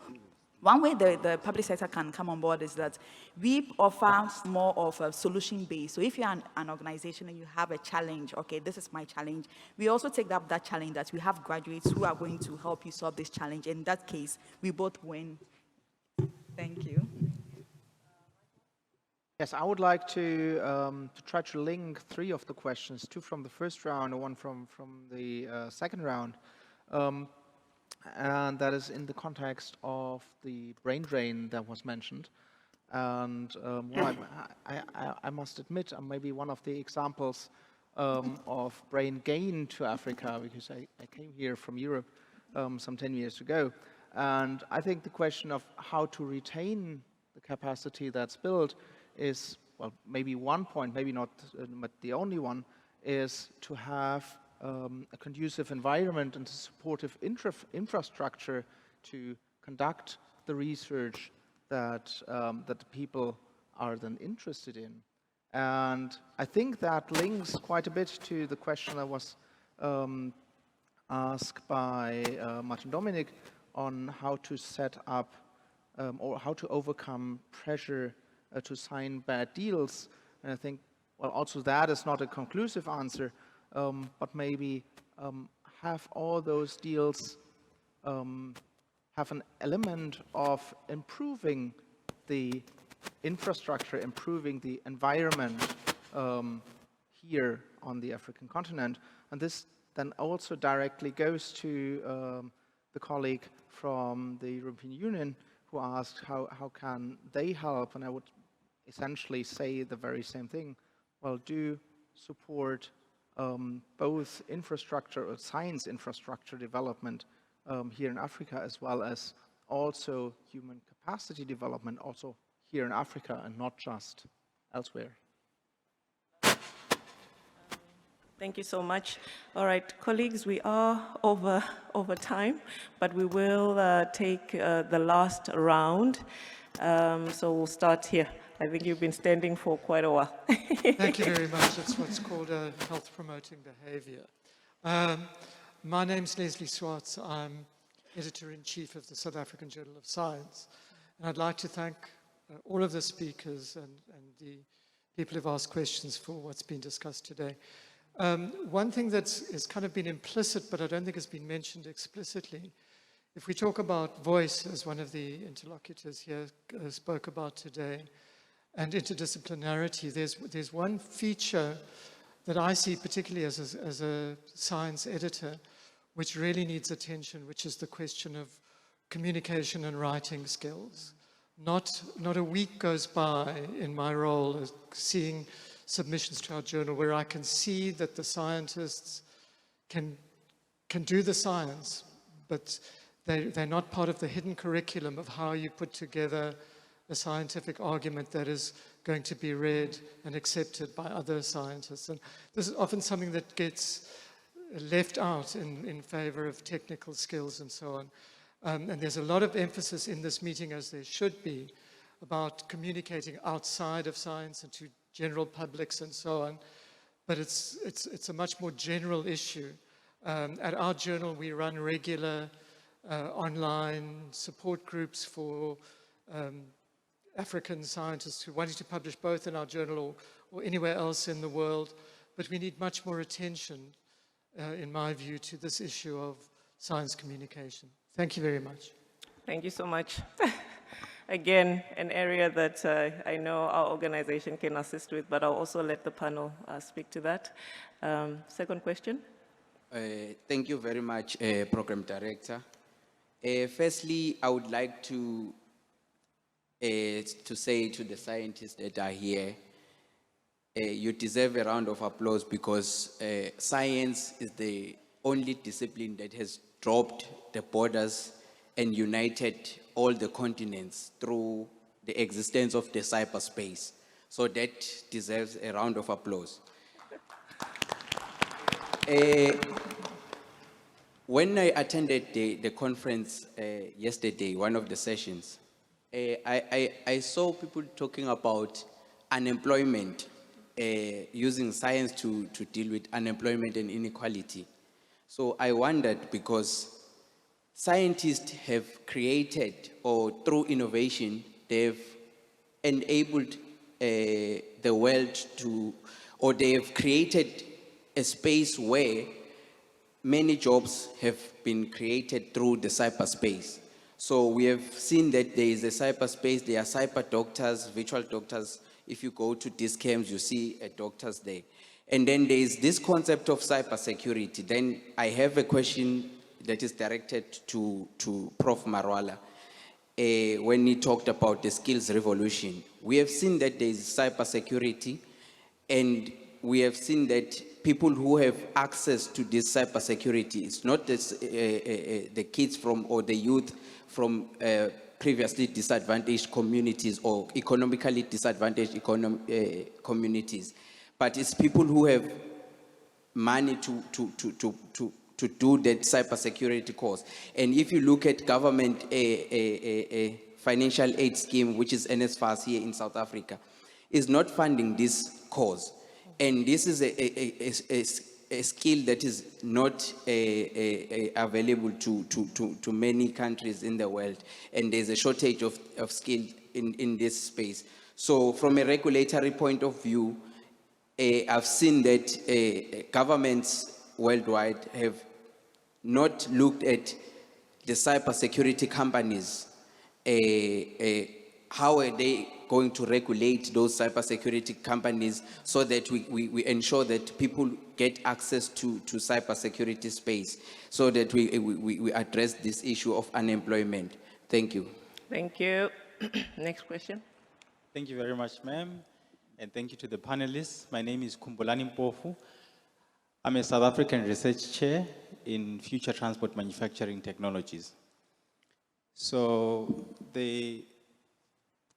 one way the public sector can come on board is that we offer more of a solution base. So if you're an organization and you have a challenge, okay, this is my challenge, we also take up that challenge that we have graduates who are going to help you solve this challenge. In that case, we both win. Thank you. Yes, I would like to try to link three of the questions, two from the first round and one from the second round. And that is in the context of the brain drain that was mentioned. And well, I must admit, I'm maybe one of the examples of brain gain to Africa, because I came here from Europe some 10 years ago. And I think the question of how to retain the capacity that's built is, well, maybe one point, maybe not but the only one, is to have a conducive environment and a supportive infrastructure to conduct the research that the people are then interested in. And I think that links quite a bit to the question that was asked by Martin Dominik on how to set up or how to overcome pressure to sign bad deals. And I think, well, also that is not a conclusive answer, but maybe have all those deals have an element of improving the infrastructure, improving the environment here on the African continent. And this then also directly goes to the colleague from the European Union who asked how can they help, and I would essentially say the very same thing. well, do support both infrastructure or science infrastructure development here in Africa, as well as also human capacity development also here in Africa and not just elsewhere. Thank you so much. All right, colleagues, we are over time, but we will take the last round. So we'll start here. I think you've been standing for quite a while. Thank you very much. It's what's called a health-promoting behavior. My name's Leslie Swartz. I'm editor-in-chief of the South African Journal of Science. And I'd like to thank all of the speakers and the people who've asked questions for what's been discussed today. One thing that's kind of been implicit, but I don't think has been mentioned explicitly, if we talk about voice, as one of the interlocutors here spoke about today, and interdisciplinarity, there's one feature that I see, particularly as a science editor, which really needs attention, which is the question of communication and writing skills. Not a week goes by in my role as seeing submissions to our journal where I can see that the scientists can do the science, but they're not part of the hidden curriculum of how you put together a scientific argument that is going to be read and accepted by other scientists. And this is often something that gets left out in favor of technical skills and so on. And there's a lot of emphasis in this meeting, as there should be, about communicating outside of science and to general publics and so on. But it's a much more general issue. At our journal, we run regular online support groups for African scientists who wanted to publish both in our journal or anywhere else in the world. But we need much more attention, in my view, to this issue of science communication. Thank you very much. Thank you so much. Again, an area that I know our organization can assist with, but I'll also let the panel speak to that. Second question. Thank you very much, Program Director. Firstly, I would like to say to the scientists that are here, you deserve a round of applause because science is the only discipline that has dropped the borders and united all the continents through the existence of the cyberspace. So that deserves a round of applause. When I attended the conference yesterday, one of the sessions, I saw people talking about unemployment, using science to deal with unemployment and inequality. So I wondered, because scientists have created, or through innovation, they've enabled the world to, or they have created a space where many jobs have been created through the cyberspace. So we have seen that there is a cyberspace, there are cyber doctors, virtual doctors. If you go to these camps, you see doctors there. And then there is this concept of cybersecurity. Then I have a question that is directed to Prof. Marwala. When he talked about the skills revolution, we have seen that there is cybersecurity, and we have seen that people who have access to this cybersecurity, it's not the kids from, or the youth from previously disadvantaged communities or economically disadvantaged communities, but it's people who have money to do that cybersecurity course. And if you look at government financial aid scheme, which is NSFAS here in South Africa, is not funding this cause. And this is a skill that is not available to many countries in the world. And there's a shortage of skill in this space. So from a regulatory point of view, I've seen that governments worldwide have not looked at the cybersecurity companies. How are they going to regulate those cybersecurity companies so that we ensure that people get access to cybersecurity space, so that we address this issue of unemployment? Thank you. Thank you. Next question. Thank you very much, ma'am. and thank you to the panelists. My name is Kumbulani Mpofu. I'm a South African research chair in future transport manufacturing technologies. So the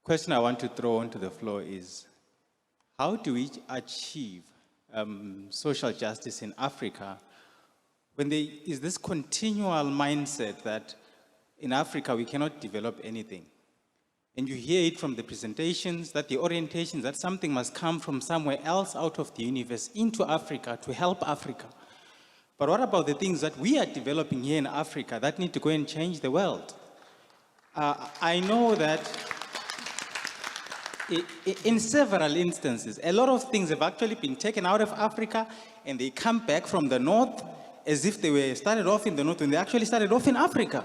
question I want to throw onto the floor is, how do we achieve social justice in Africa when there is this continual mindset that in Africa we cannot develop anything? And you hear it from the presentations that the orientations that something must come from somewhere else out of the universe into Africa to help Africa. But what about the things that we are developing here in Africa that need to go and change the world? I know that in several instances, a lot of things have actually been taken out of Africa and they come back from the north as if they were started off in the north when they actually started off in Africa.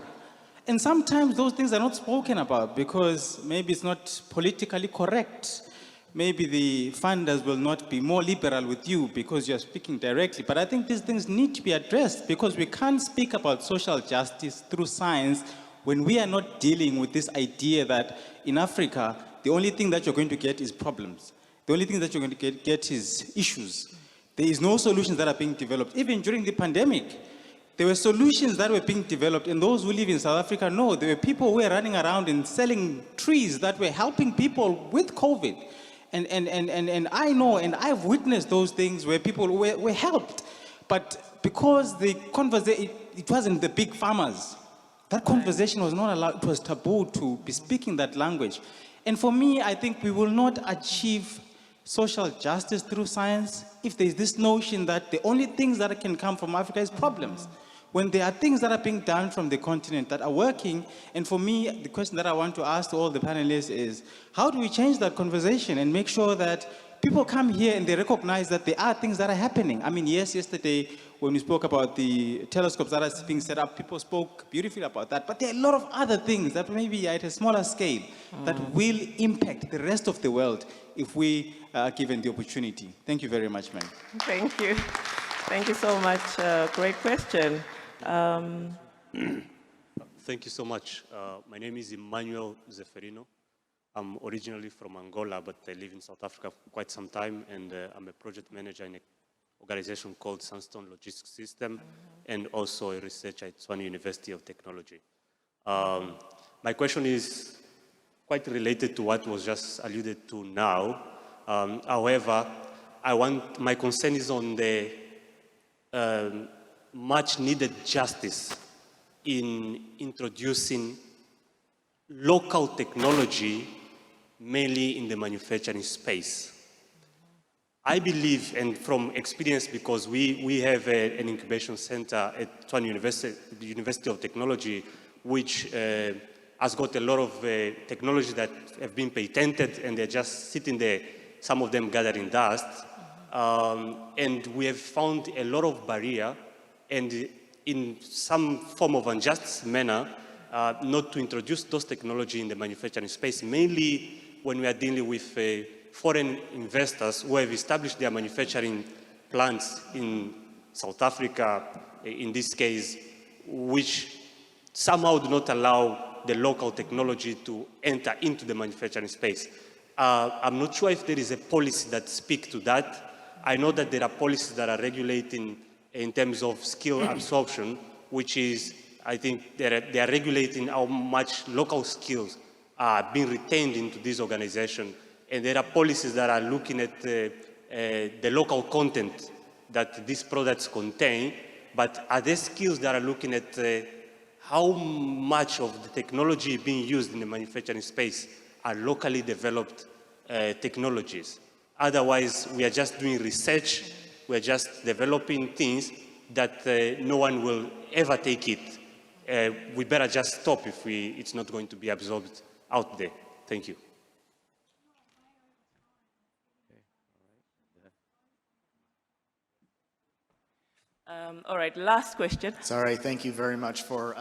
And sometimes those things are not spoken about because maybe it's not politically correct. Maybe the funders will not be more liberal with you because you're speaking directly. But I think these things need to be addressed because we can't speak about social justice through science when we are not dealing with this idea that in Africa, the only thing that you're going to get is problems. The only thing that you're going to get is issues. There is no solutions that are being developed. Even during the pandemic, there were solutions that were being developed, and those who live in South Africa know there were people who were running around and selling trees that were helping people with COVID. And I know, and I've witnessed those things where people were helped. But because the conversation, it wasn't the big farmers, that conversation was not allowed, it was taboo to be speaking that language. And for me, I think we will not achieve social justice through science if there's this notion that the only things that can come from Africa is problems. When there are things that are being done from the continent that are working, and for me, the question that I want to ask to all the panelists is, how do we change that conversation and make sure that people come here and they recognize that there are things that are happening? I mean, yes, yesterday when we spoke about the telescopes that are being set up, people spoke beautifully about that, but there are a lot of other things that maybe at a smaller scale that will impact the rest of the world if we are given the opportunity. Thank you very much, ma'am. Thank you. Thank you so much. Great question. Thank you so much. My name is Emmanuel Zeferino. I'm originally from Angola, but I live in South Africa for quite some time, and I'm a project manager in an organization called Sunstone Logistics System, and also a researcher at Tshwane University of Technology. My question is quite related to what was just alluded to now. However, my concern is on the much needed justice in introducing local technology, mainly in the manufacturing space. I believe, and from experience, because we have an incubation center at Tshwane University, the University of Technology, which has got a lot of technology that have been patented, and they're just sitting there, some of them gathering dust. And we have found a lot of barrier, and in some form of unjust manner, not to introduce those technology in the manufacturing space, mainly when we are dealing with foreign investors who have established their manufacturing plants in South Africa, in this case, which somehow do not allow the local technology to enter into the manufacturing space. I'm not sure if there is a policy that speaks to that. I know that there are policies that are regulating in terms of skill absorption, which is, I think, they are regulating how much local skills are being retained into this organization. And there are policies that are looking at the local content that these products contain, but are there skills that are looking at how much of the technology being used in the manufacturing space are locally developed technologies? Otherwise, we are just doing research, we are just developing things that no one will ever take it. We better just stop if it's not going to be absorbed out there. Thank you. All right, last question. Sorry, thank you very much for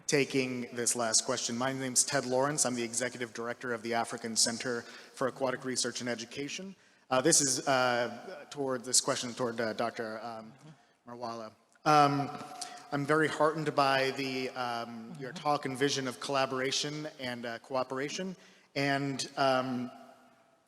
taking this last question. My name is Ted Lawrence. I'm the Executive Director of the African Center for Aquatic Research and Education. This is toward Dr. Marwala. I'm very heartened by your talk and vision of collaboration and cooperation. And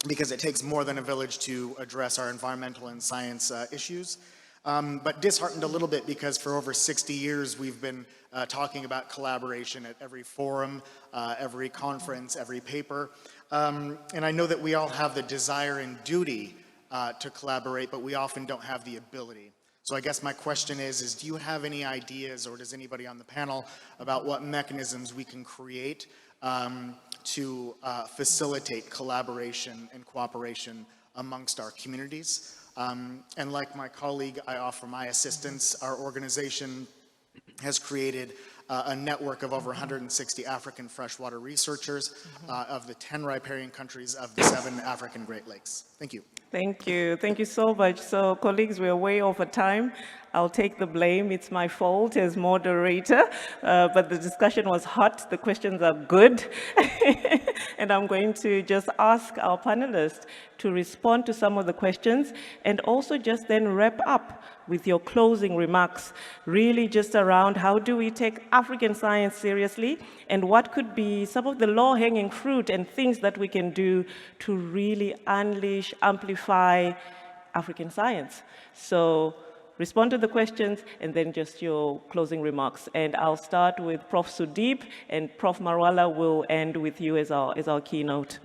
because it takes more than a village to address our environmental and science issues. But disheartened a little bit because for over 60 years we've been talking about collaboration at every forum, every conference, every paper. And I know that we all have the desire and duty to collaborate, but we often don't have the ability. So I guess my question is do you have any ideas, or does anybody on the panel, about what mechanisms we can create to facilitate collaboration and cooperation amongst our communities? And like my colleague, I offer my assistance. Our organization has created a network of over 160 African freshwater researchers of the 10 riparian countries of the 7 African Great Lakes. Thank you. Thank you. Thank you so much. So, colleagues, we're way over time. I'll take the blame. It's my fault as moderator, but the discussion was hot. The questions are good. And I'm going to just ask our panelists to respond to some of the questions and also just then wrap up with your closing remarks, really just around how do we take African science seriously and what could be some of the low-hanging fruit and things that we can do to really unleash, amplify African science. So respond to the questions and then just your closing remarks. And I'll start with Prof. Sudeep, and Prof. Marwala will end with you as our keynote.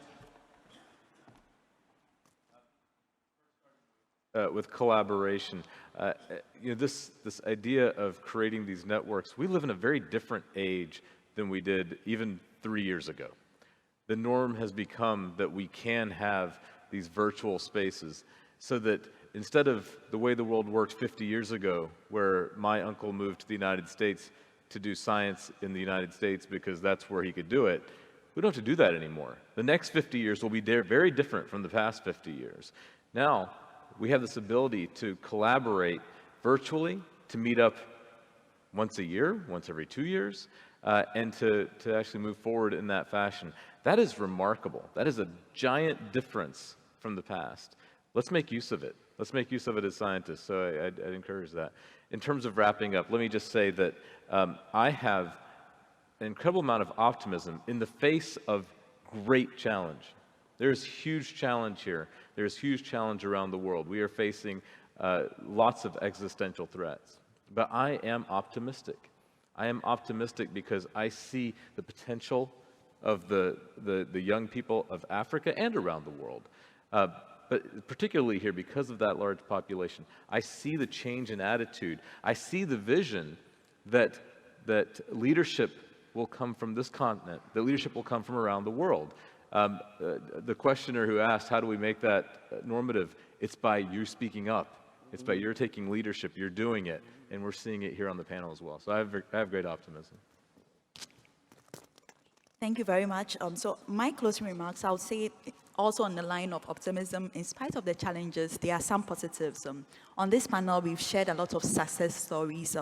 With collaboration, this idea of creating these networks, we live in a very different age than we did even 3 years ago. The norm has become that we can have these virtual spaces so that instead of the way the world worked 50 years ago, where my uncle moved to the United States to do science in the United States because that's where he could do it, we don't have to do that anymore. The next 50 years will be very different from the past 50 years. Now, we have this ability to collaborate virtually, to meet up once a year, once every 2 years, and to actually move forward in that fashion. That is remarkable. That is a giant difference from the past. Let's make use of it. Let's make use of it as scientists. So I'd encourage that. In terms of wrapping up, let me just say that I have an incredible amount of optimism in the face of great challenge. There's huge challenge here. There's huge challenge around the world. We are facing lots of existential threats. But I am optimistic. I am optimistic because I see the potential of the young people of Africa and around the world. But particularly here, because of that large population, I see the change in attitude. I see the vision that leadership will come from this continent, that leadership will come from around the world. The questioner who asked, how do we make that normative? It's by you speaking up. It's by your taking leadership, you're doing it, and we're seeing it here on the panel as well. So I have great optimism. Thank you very much. So my closing remarks, I'll say also on the line of optimism, in spite of the challenges, there are some positives. On this panel, we've shared a lot of success stories.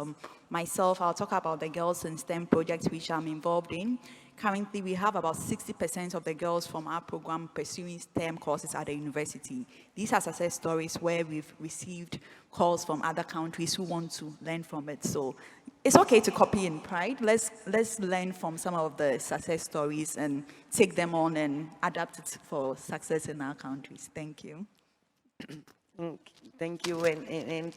Myself, I'll talk about the Girls in STEM project, which I'm involved in. Currently, we have about 60% of the girls from our program pursuing STEM courses at the university. These are success stories where we've received calls from other countries who want to learn from it. So it's okay to copy in pride. Let's learn from some of the success stories and take them on and adapt it for success in our countries. Thank you. Thank you. And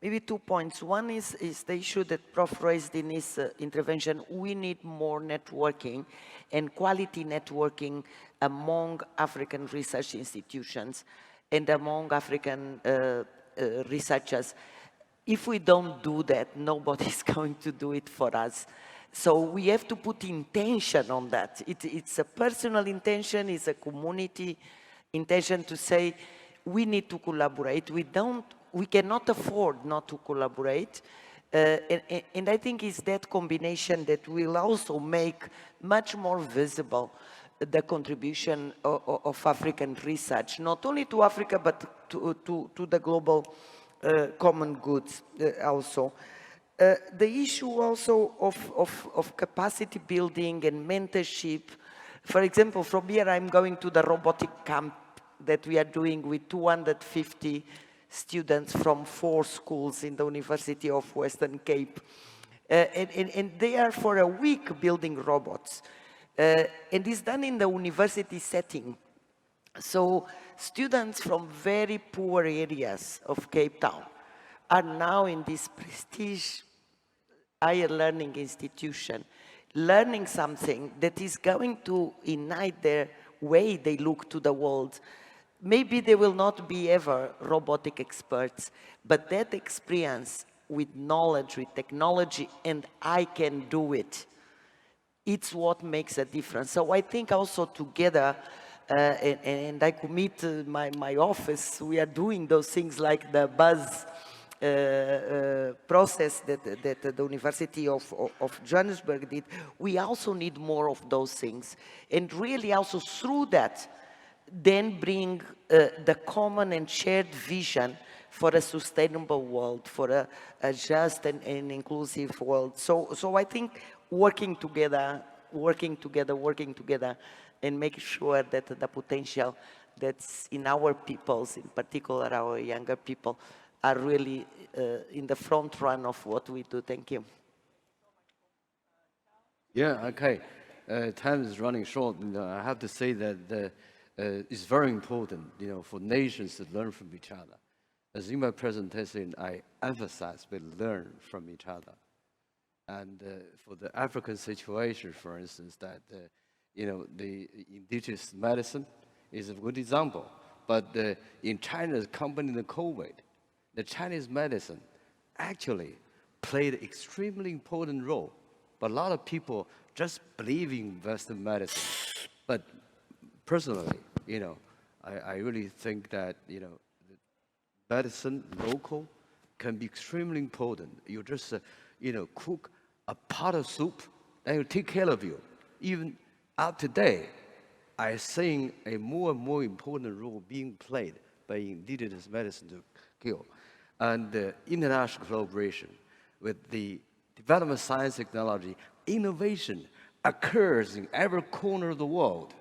maybe 2 points. One is the issue that Prof raised in his intervention. We need more networking and quality networking among African research institutions and among African researchers. If we don't do that, nobody's going to do it for us. So we have to put intention on that. It's a personal intention, it's a community intention to say, we need to collaborate. We cannot afford not to collaborate. And I think it's that combination that will also make much more visible the contribution of African research, not only to Africa, but to the global common goods also. The issue also of capacity building and mentorship. For example, from here I'm going to the robotic camp that we are doing with 250 students from 4 schools in the University of Western Cape. And they are for a week building robots. And it's done in the university setting. So students from very poor areas of Cape Town are now in this prestige higher learning institution, learning something that is going to ignite their way they look to the world. Maybe they will not be ever robotic experts, but that experience with knowledge, with technology, and I can do it, it's what makes a difference. So I think also together, and I commit my office, we are doing those things like the Buzz process that the University of Johannesburg did. We also need more of those things. And really also through that, then bring the common and shared vision for a sustainable world, for a just and inclusive world. So I think working together, and make sure that the potential that's in our peoples, in particular our younger people, are really in the front run of what we do. Thank you. Yeah, okay. Time is running short. I have to say that it's very important, for nations to learn from each other. As in my presentation, I emphasize we learn from each other. And for the African situation, for instance, that the indigenous medicine is a good example. But in China's accompanying the COVID, the Chinese medicine actually played an extremely important role. But a lot of people just believe in Western medicine. But personally, I really think that, medicine, local, can be extremely important. You just, cook a pot of soup, and it'll take care of you. Even up to date, I think a more and more important role being played by indigenous medicine to kill. And international collaboration with the development of science technology, innovation occurs in every corner of the world.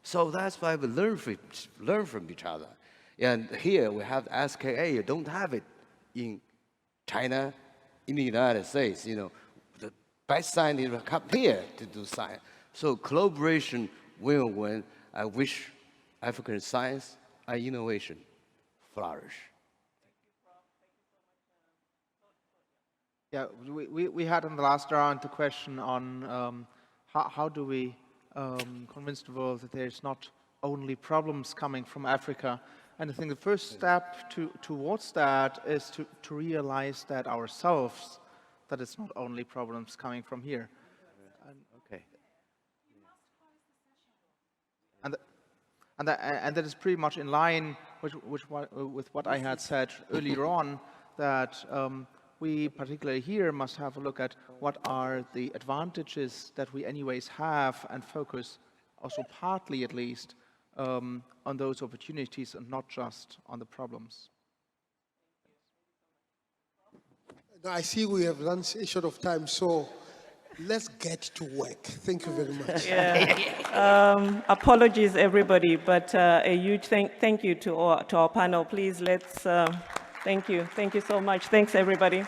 So that's why we learn from each other. And here we have SKA, you don't have it in China, in the United States. The best scientists come here to do science. So collaboration will win. I wish African science and innovation flourish. Yeah, we had in the last round the question on how do we convince the world that there's not only problems coming from Africa. And I think the first step towards that is to realize that ourselves, that it's not only problems coming from here. Okay. And that is pretty much in line with what I had said earlier on, that we particularly here must have a look at what are the advantages that we anyways have and focus also partly at least on those opportunities and not just on the problems. I see we have run short of time, so let's get to work. Thank you very much. Yeah. Apologies, everybody, but a huge thank you to our panel. Please, let's, thank you. Thank you so much. Thanks, everybody.